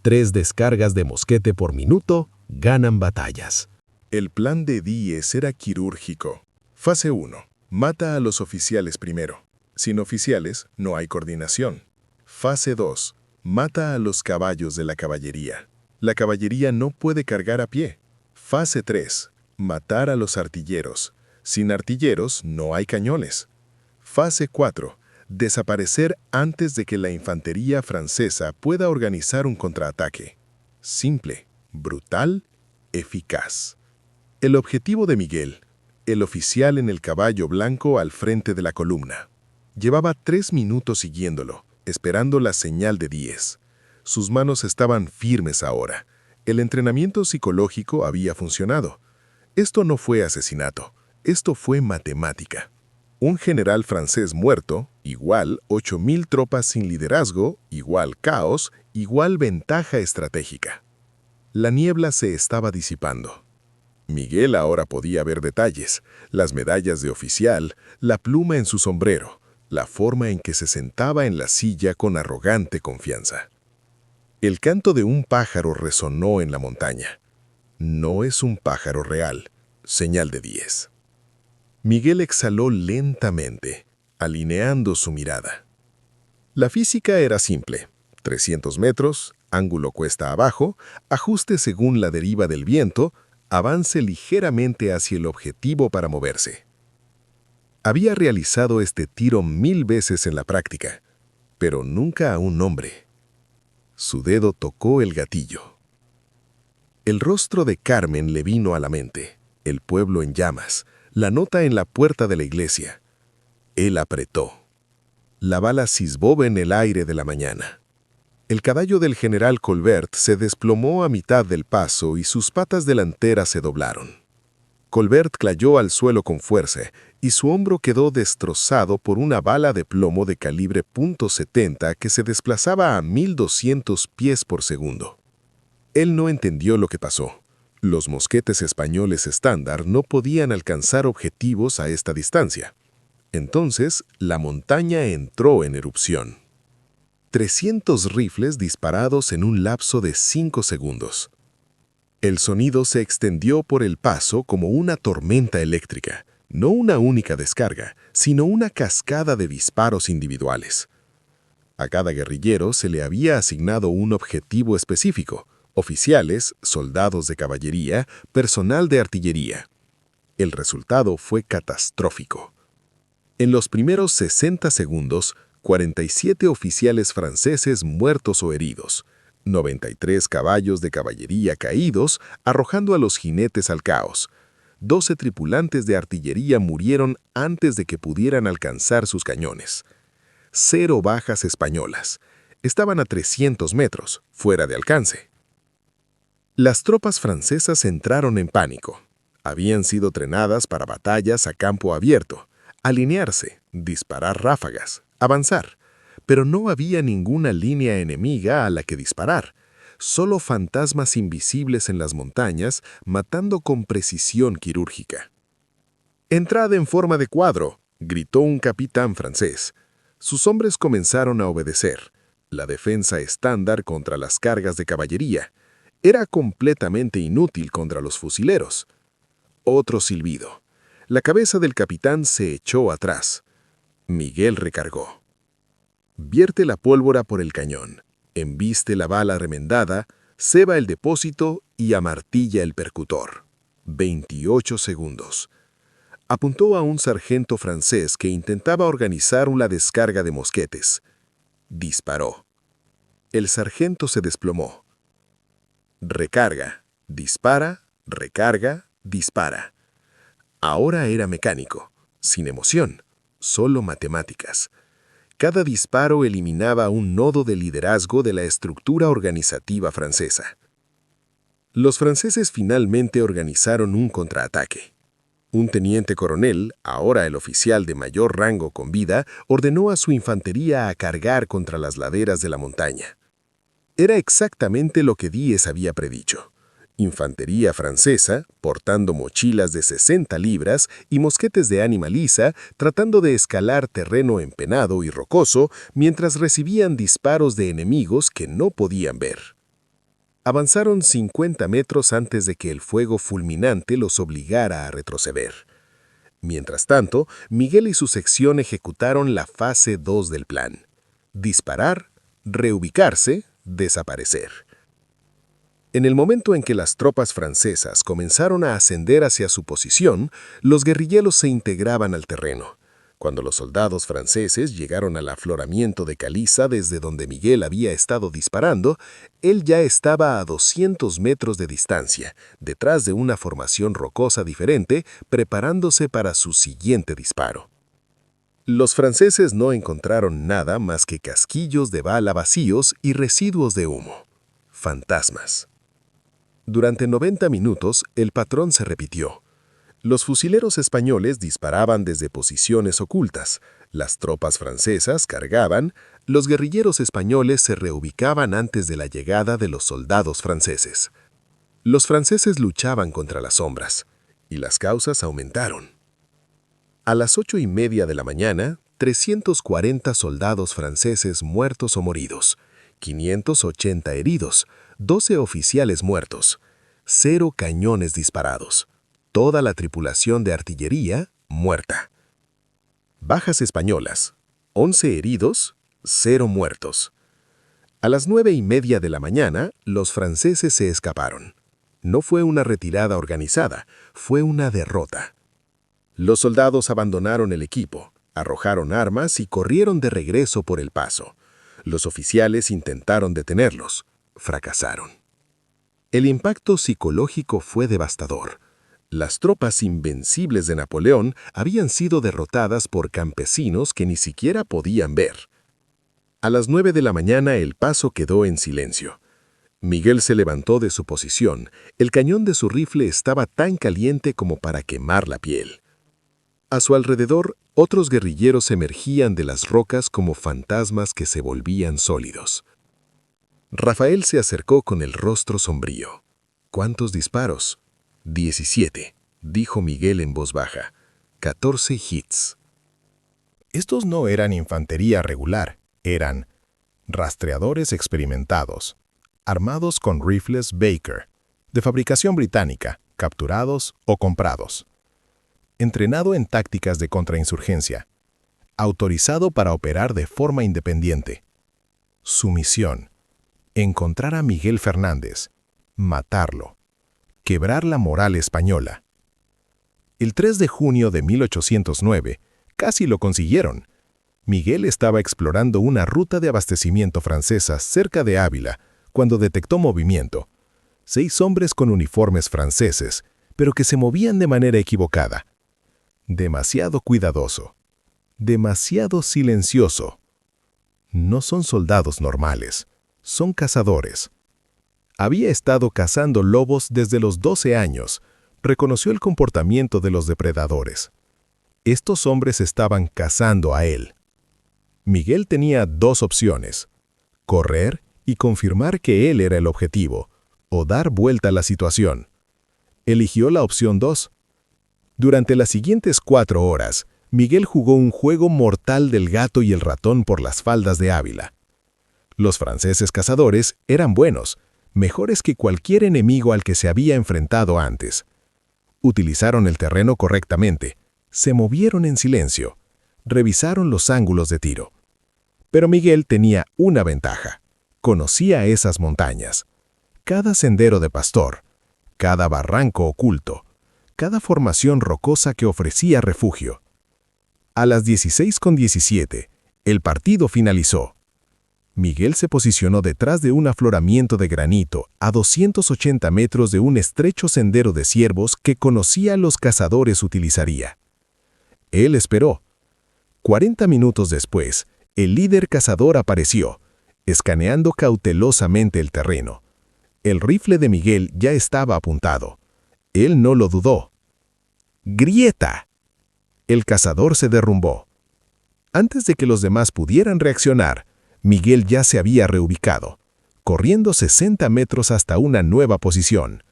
3 descargas de mosquete por minuto ganan batallas. El plan de Díez era quirúrgico. Fase 1. Mata a los oficiales primero. Sin oficiales, no hay coordinación. Fase 2. Mata a los caballos de la caballería. La caballería no puede cargar a pie. Fase 3. Matar a los artilleros. Sin artilleros, no hay cañones. Fase 4. Desaparecer antes de que la infantería francesa pueda organizar un contraataque. Simple, brutal, eficaz. El objetivo de Miguel, el oficial en el caballo blanco al frente de la columna. Llevaba 3 minutos siguiéndolo, esperando la señal de Díez. Sus manos estaban firmes ahora. El entrenamiento psicológico había funcionado. Esto no fue asesinato, esto fue matemática. Un general francés muerto, igual 8.000 tropas sin liderazgo, igual caos, igual ventaja estratégica. La niebla se estaba disipando. Miguel ahora podía ver detalles, las medallas de oficial, la pluma en su sombrero, la forma en que se sentaba en la silla con arrogante confianza. El canto de un pájaro resonó en la montaña. No es un pájaro real, señal de Díez. Miguel exhaló lentamente, alineando su mirada. La física era simple. 300 metros, ángulo cuesta abajo, ajuste según la deriva del viento, avance ligeramente hacia el objetivo para moverse. Había realizado este tiro 1000 veces en la práctica, pero nunca a un hombre. Su dedo tocó el gatillo. El rostro de Carmen le vino a la mente, el pueblo en llamas, la nota en la puerta de la iglesia. Él apretó. La bala cisbó en el aire de la mañana. El caballo del general Colbert se desplomó a mitad del paso y sus patas delanteras se doblaron. Colbert cayó al suelo con fuerza y su hombro quedó destrozado por una bala de plomo de calibre .70 que se desplazaba a 1200 pies por segundo. Él no entendió lo que pasó. Los mosquetes españoles estándar no podían alcanzar objetivos a esta distancia. Entonces, la montaña entró en erupción. 300 rifles disparados en un lapso de 5 segundos. El sonido se extendió por el paso como una tormenta eléctrica, no una única descarga, sino una cascada de disparos individuales. A cada guerrillero se le había asignado un objetivo específico: oficiales, soldados de caballería, personal de artillería. El resultado fue catastrófico. En los primeros 60 segundos, 47 oficiales franceses muertos o heridos, 93 caballos de caballería caídos, arrojando a los jinetes al caos. 12 tripulantes de artillería murieron antes de que pudieran alcanzar sus cañones. 0 bajas españolas. Estaban a 300 metros, fuera de alcance. Las tropas francesas entraron en pánico. Habían sido entrenadas para batallas a campo abierto, alinearse, disparar ráfagas, avanzar. Pero no había ninguna línea enemiga a la que disparar. solo fantasmas invisibles en las montañas, matando con precisión quirúrgica. «Entrad en forma de cuadro», gritó un capitán francés. Sus hombres comenzaron a obedecer. La defensa estándar contra las cargas de caballería era completamente inútil contra los fusileros. Otro silbido. La cabeza del capitán se echó atrás. Miguel recargó. Vierte la pólvora por el cañón, embiste la bala remendada, ceba el depósito y amartilla el percutor. 28 segundos. Apuntó a un sargento francés que intentaba organizar una descarga de mosquetes. Disparó. El sargento se desplomó. Recarga, dispara, recarga, dispara. Ahora era mecánico, sin emoción, solo matemáticas. Cada disparo eliminaba un nodo de liderazgo de la estructura organizativa francesa. Los franceses finalmente organizaron un contraataque. Un teniente coronel, ahora el oficial de mayor rango con vida, ordenó a su infantería a cargar contra las laderas de la montaña. Era exactamente lo que Díez había predicho. Infantería francesa, portando mochilas de 60 libras y mosquetes de ánima lisa, tratando de escalar terreno empenado y rocoso mientras recibían disparos de enemigos que no podían ver. Avanzaron 50 metros antes de que el fuego fulminante los obligara a retroceder. Mientras tanto, Miguel y su sección ejecutaron la fase 2 del plan: disparar, reubicarse, desaparecer. En el momento en que las tropas francesas comenzaron a ascender hacia su posición, los guerrilleros se integraban al terreno. Cuando los soldados franceses llegaron al afloramiento de caliza desde donde Miguel había estado disparando, él ya estaba a 200 metros de distancia, detrás de una formación rocosa diferente, preparándose para su siguiente disparo. Los franceses no encontraron nada más que casquillos de bala vacíos y residuos de humo. Fantasmas. Durante 90 minutos, el patrón se repitió. Los fusileros españoles disparaban desde posiciones ocultas, las tropas francesas cargaban, los guerrilleros españoles se reubicaban antes de la llegada de los soldados franceses. Los franceses luchaban contra las sombras, y las causas aumentaron. A las 8:30 de la mañana, 340 soldados franceses muertos o moridos, 580 heridos, 12 oficiales muertos, 0 cañones disparados, toda la tripulación de artillería muerta. Bajas españolas, 11 heridos, 0 muertos. A las 9:30 de la mañana, los franceses se escaparon. No fue una retirada organizada, fue una derrota. Los soldados abandonaron el equipo, arrojaron armas y corrieron de regreso por el paso. Los oficiales intentaron detenerlos. Fracasaron. El impacto psicológico fue devastador. Las tropas invencibles de Napoleón habían sido derrotadas por campesinos que ni siquiera podían ver. A las 9 de la mañana el paso quedó en silencio. Miguel se levantó de su posición. El cañón de su rifle estaba tan caliente como para quemar la piel. A su alrededor, otros guerrilleros emergían de las rocas como fantasmas que se volvían sólidos. Rafael se acercó con el rostro sombrío. ¿Cuántos disparos? 17, dijo Miguel en voz baja. 14 hits. Estos no eran infantería regular, eran rastreadores experimentados, armados con rifles Baker, de fabricación británica, capturados o comprados. Entrenado en tácticas de contrainsurgencia, autorizado para operar de forma independiente. Su misión: encontrar a Miguel Fernández, matarlo, quebrar la moral española. El 3 de junio de 1809, casi lo consiguieron. Miguel estaba explorando una ruta de abastecimiento francesa cerca de Ávila cuando detectó movimiento. 6 hombres con uniformes franceses, pero que se movían de manera equivocada. Demasiado cuidadoso, demasiado silencioso. No son soldados normales, son cazadores. Había estado cazando lobos desde los 12 años, reconoció el comportamiento de los depredadores. Estos hombres estaban cazando a él. Miguel tenía 2 opciones: correr y confirmar que él era el objetivo, o dar vuelta a la situación. Eligió la opción 2. Durante las siguientes 4 horas, Miguel jugó un juego mortal del gato y el ratón por las faldas de Ávila. Los franceses cazadores eran buenos, mejores que cualquier enemigo al que se había enfrentado antes. Utilizaron el terreno correctamente, se movieron en silencio, revisaron los ángulos de tiro. Pero Miguel tenía una ventaja: conocía esas montañas. Cada sendero de pastor, cada barranco oculto, cada formación rocosa que ofrecía refugio. A las 16:17, el partido finalizó. Miguel se posicionó detrás de un afloramiento de granito a 280 metros de un estrecho sendero de ciervos que conocía los cazadores utilizaría. Él esperó. 40 minutos después, el líder cazador apareció, escaneando cautelosamente el terreno. El rifle de Miguel ya estaba apuntado. Él no lo dudó. ¡Grieta! El cazador se derrumbó. Antes de que los demás pudieran reaccionar, Miguel ya se había reubicado, corriendo 60 metros hasta una nueva posición.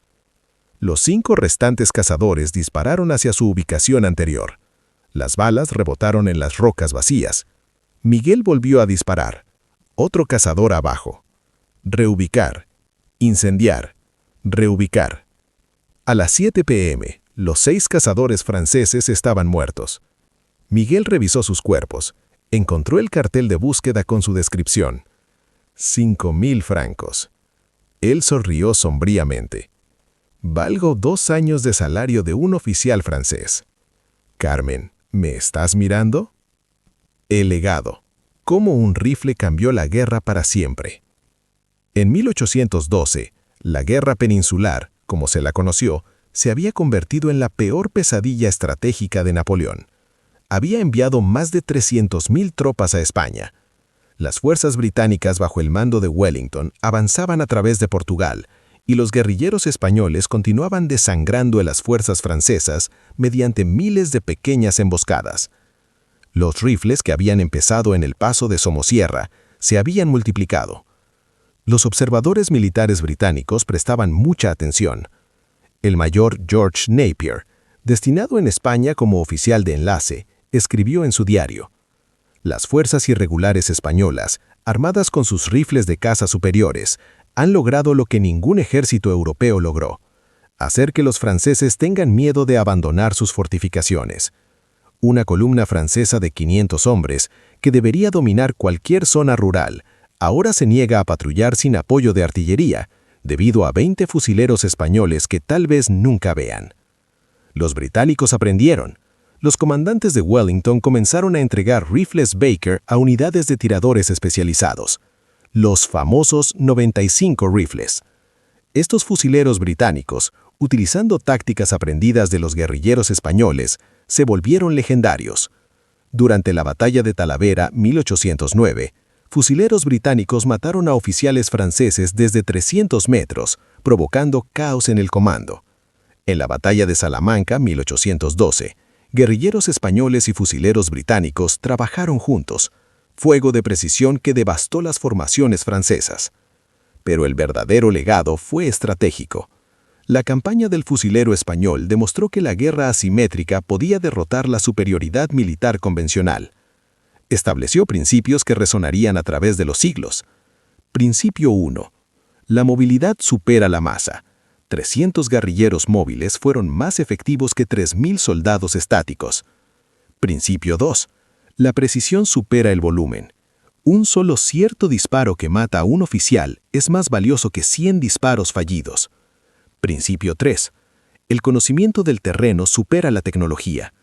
Los 5 restantes cazadores dispararon hacia su ubicación anterior. Las balas rebotaron en las rocas vacías. Miguel volvió a disparar. Otro cazador abajo. Reubicar. Incendiar. Reubicar. A las 7 p.m., los 6 cazadores franceses estaban muertos. Miguel revisó sus cuerpos. Encontró el cartel de búsqueda con su descripción. 5.000 francos. Él sonrió sombríamente. Valgo 2 años de salario de un oficial francés. Carmen, ¿me estás mirando? El legado. Cómo un rifle cambió la guerra para siempre. En 1812, la guerra peninsular, como se la conoció, se había convertido en la peor pesadilla estratégica de Napoleón. Había enviado más de 300.000 tropas a España. Las fuerzas británicas bajo el mando de Wellington avanzaban a través de Portugal, y los guerrilleros españoles continuaban desangrando a las fuerzas francesas mediante miles de pequeñas emboscadas. Los rifles que habían empezado en el paso de Somosierra se habían multiplicado. Los observadores militares británicos prestaban mucha atención. El mayor George Napier, destinado en España como oficial de enlace, escribió en su diario: las fuerzas irregulares españolas, armadas con sus rifles de caza superiores, han logrado lo que ningún ejército europeo logró: hacer que los franceses tengan miedo de abandonar sus fortificaciones. Una columna francesa de 500 hombres, que debería dominar cualquier zona rural, ahora se niega a patrullar sin apoyo de artillería, debido a 20 fusileros españoles que tal vez nunca vean. Los británicos aprendieron. Los comandantes de Wellington comenzaron a entregar rifles Baker a unidades de tiradores especializados, los famosos 95 rifles. Estos fusileros británicos, utilizando tácticas aprendidas de los guerrilleros españoles, se volvieron legendarios. Durante la batalla de Talavera, 1809, fusileros británicos mataron a oficiales franceses desde 300 metros, provocando caos en el comando. En la batalla de Salamanca, 1812, guerrilleros españoles y fusileros británicos trabajaron juntos, fuego de precisión que devastó las formaciones francesas. Pero el verdadero legado fue estratégico. La campaña del fusilero español demostró que la guerra asimétrica podía derrotar la superioridad militar convencional. Estableció principios que resonarían a través de los siglos. Principio 1. La movilidad supera la masa. 300 guerrilleros móviles fueron más efectivos que 3.000 soldados estáticos. Principio 2. La precisión supera el volumen. Un solo cierto disparo que mata a un oficial es más valioso que 100 disparos fallidos. Principio 3. El conocimiento del terreno supera la tecnología.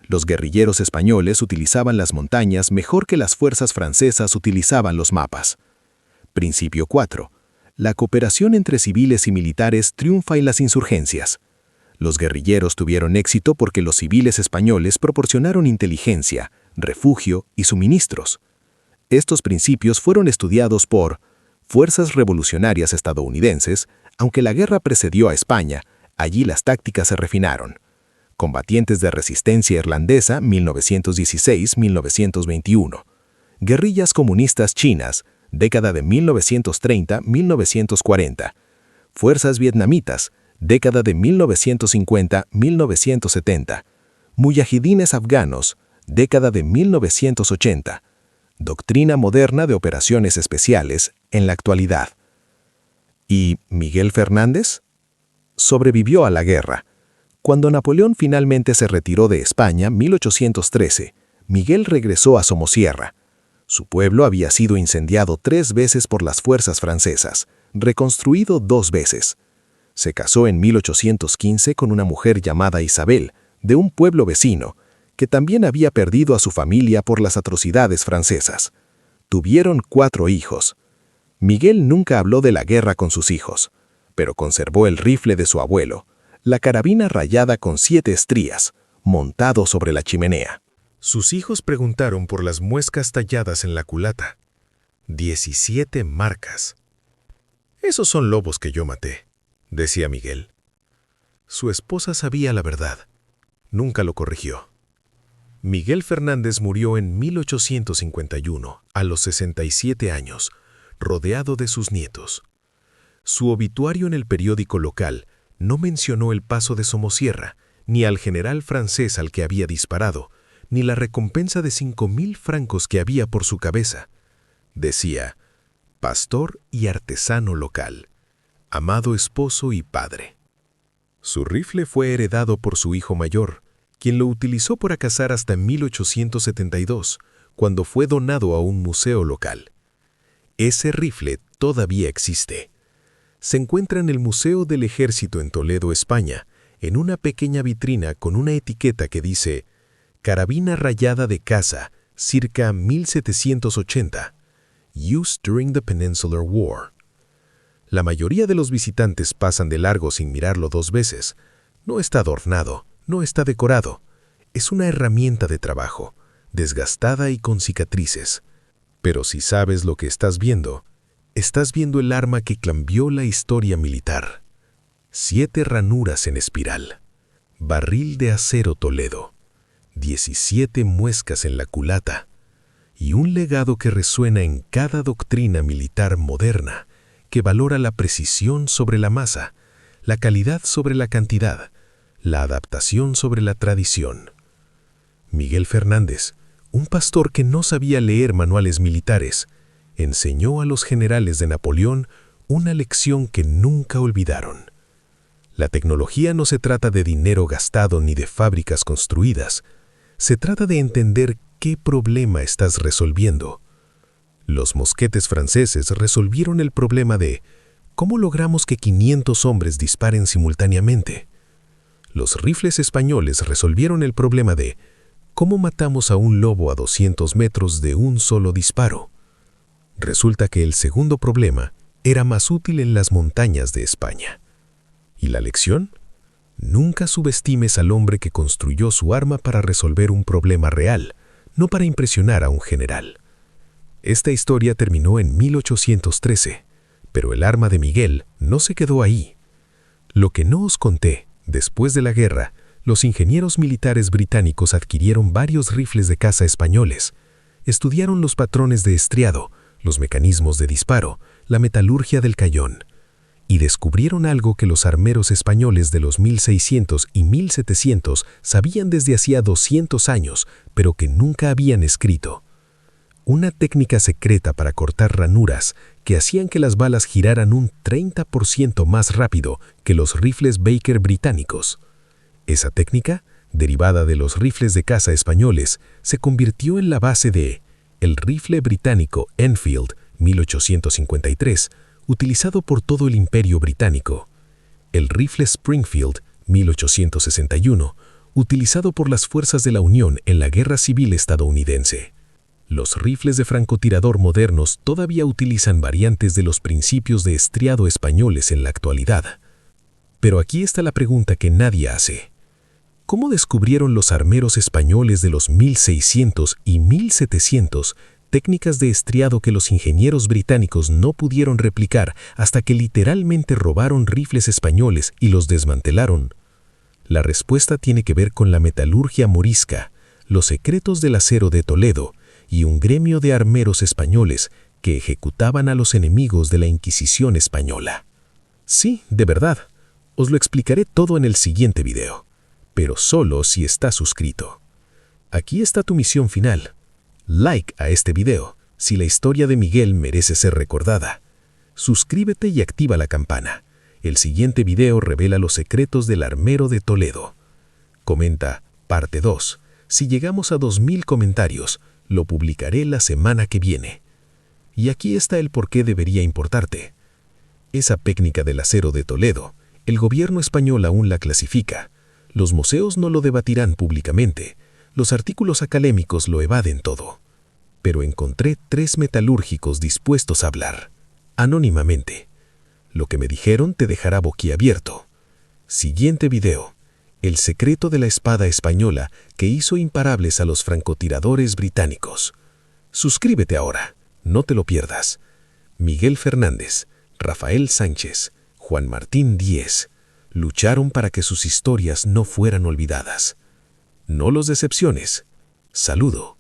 Los guerrilleros españoles utilizaban las montañas mejor que las fuerzas francesas utilizaban los mapas. Principio 4. La cooperación entre civiles y militares triunfa en las insurgencias. Los guerrilleros tuvieron éxito porque los civiles españoles proporcionaron inteligencia, refugio y suministros. Estos principios fueron estudiados por fuerzas revolucionarias estadounidenses, aunque la guerra precedió a España, allí las tácticas se refinaron. Combatientes de resistencia irlandesa, 1916-1921. Guerrillas comunistas chinas, década de 1930-1940. Fuerzas vietnamitas, década de 1950-1970. Mujahidines afganos, década de 1980. Doctrina moderna de operaciones especiales en la actualidad. ¿Y Miguel Fernández? Sobrevivió a la guerra. Cuando Napoleón finalmente se retiró de España en 1813, Miguel regresó a Somosierra. Su pueblo había sido incendiado 3 veces por las fuerzas francesas, reconstruido 2 veces. Se casó en 1815 con una mujer llamada Isabel, de un pueblo vecino, que también había perdido a su familia por las atrocidades francesas. Tuvieron 4 hijos. Miguel nunca habló de la guerra con sus hijos, pero conservó el rifle de su abuelo, la carabina rayada con 7 estrías, montado sobre la chimenea. Sus hijos preguntaron por las muescas talladas en la culata. 17 marcas. «Esos son lobos que yo maté», decía Miguel. Su esposa sabía la verdad. Nunca lo corrigió. Miguel Fernández murió en 1851, a los 67 años, rodeado de sus nietos. Su obituario en el periódico local no mencionó el paso de Somosierra, ni al general francés al que había disparado, ni la recompensa de 5.000 francos que había por su cabeza. Decía, pastor y artesano local, amado esposo y padre. Su rifle fue heredado por su hijo mayor, quien lo utilizó para cazar hasta 1872, cuando fue donado a un museo local. Ese rifle todavía existe. Se encuentra en el Museo del Ejército en Toledo, España, en una pequeña vitrina con una etiqueta que dice «Carabina rayada de caza, circa 1780, used during the Peninsular War». La mayoría de los visitantes pasan de largo sin mirarlo 2 veces. No está adornado, no está decorado. Es una herramienta de trabajo, desgastada y con cicatrices. Pero si sabes lo que estás viendo el arma que cambió la historia militar. 7 ranuras en espiral. Barril de acero Toledo. 17 muescas en la culata. Y un legado que resuena en cada doctrina militar moderna, que valora la precisión sobre la masa, la calidad sobre la cantidad, la adaptación sobre la tradición. Miguel Fernández, un pastor que no sabía leer manuales militares, enseñó a los generales de Napoleón una lección que nunca olvidaron. La tecnología no se trata de dinero gastado ni de fábricas construidas. Se trata de entender qué problema estás resolviendo. Los mosquetes franceses resolvieron el problema de ¿cómo logramos que 500 hombres disparen simultáneamente? Los rifles españoles resolvieron el problema de ¿cómo matamos a un lobo a 200 metros de un solo disparo? Resulta que el segundo problema era más útil en las montañas de España. ¿Y la lección? Nunca subestimes al hombre que construyó su arma para resolver un problema real, no para impresionar a un general. Esta historia terminó en 1813, pero el arma de Miguel no se quedó ahí. Lo que no os conté, después de la guerra, los ingenieros militares británicos adquirieron varios rifles de caza españoles, estudiaron los patrones de estriado, los mecanismos de disparo, la metalurgia del cañón, y descubrieron algo que los armeros españoles de los 1600 y 1700 sabían desde hacía 200 años, pero que nunca habían escrito. Una técnica secreta para cortar ranuras que hacían que las balas giraran un 30% más rápido que los rifles Baker británicos. Esa técnica, derivada de los rifles de caza españoles, se convirtió en la base de el rifle británico Enfield 1853, utilizado por todo el Imperio Británico, el rifle Springfield 1861, utilizado por las fuerzas de la Unión en la Guerra Civil estadounidense. Los rifles de francotirador modernos todavía utilizan variantes de los principios de estriado españoles en la actualidad. Pero aquí está la pregunta que nadie hace. ¿Cómo descubrieron los armeros españoles de los 1600 y 1700 técnicas de estriado que los ingenieros británicos no pudieron replicar hasta que literalmente robaron rifles españoles y los desmantelaron? La respuesta tiene que ver con la metalurgia morisca, los secretos del acero de Toledo y un gremio de armeros españoles que ejecutaban a los enemigos de la Inquisición española. Sí, de verdad. Os lo explicaré todo en el siguiente video, pero solo si estás suscrito. Aquí está tu misión final. Like a este video si la historia de Miguel merece ser recordada. Suscríbete y activa la campana. El siguiente video revela los secretos del armero de Toledo. Comenta parte 2. Si llegamos a 2000 comentarios, lo publicaré la semana que viene. Y aquí está el por qué debería importarte. Esa técnica del acero de Toledo, el gobierno español aún la clasifica. Los museos no lo debatirán públicamente. Los artículos académicos lo evaden todo. Pero encontré 3 metalúrgicos dispuestos a hablar, anónimamente. Lo que me dijeron te dejará boquiabierto. Siguiente video. El secreto de la espada española que hizo imparables a los francotiradores británicos. Suscríbete ahora, no te lo pierdas. Miguel Fernández, Rafael Sánchez, Juan Martín Díez lucharon para que sus historias no fueran olvidadas. No los decepciones. Saludo.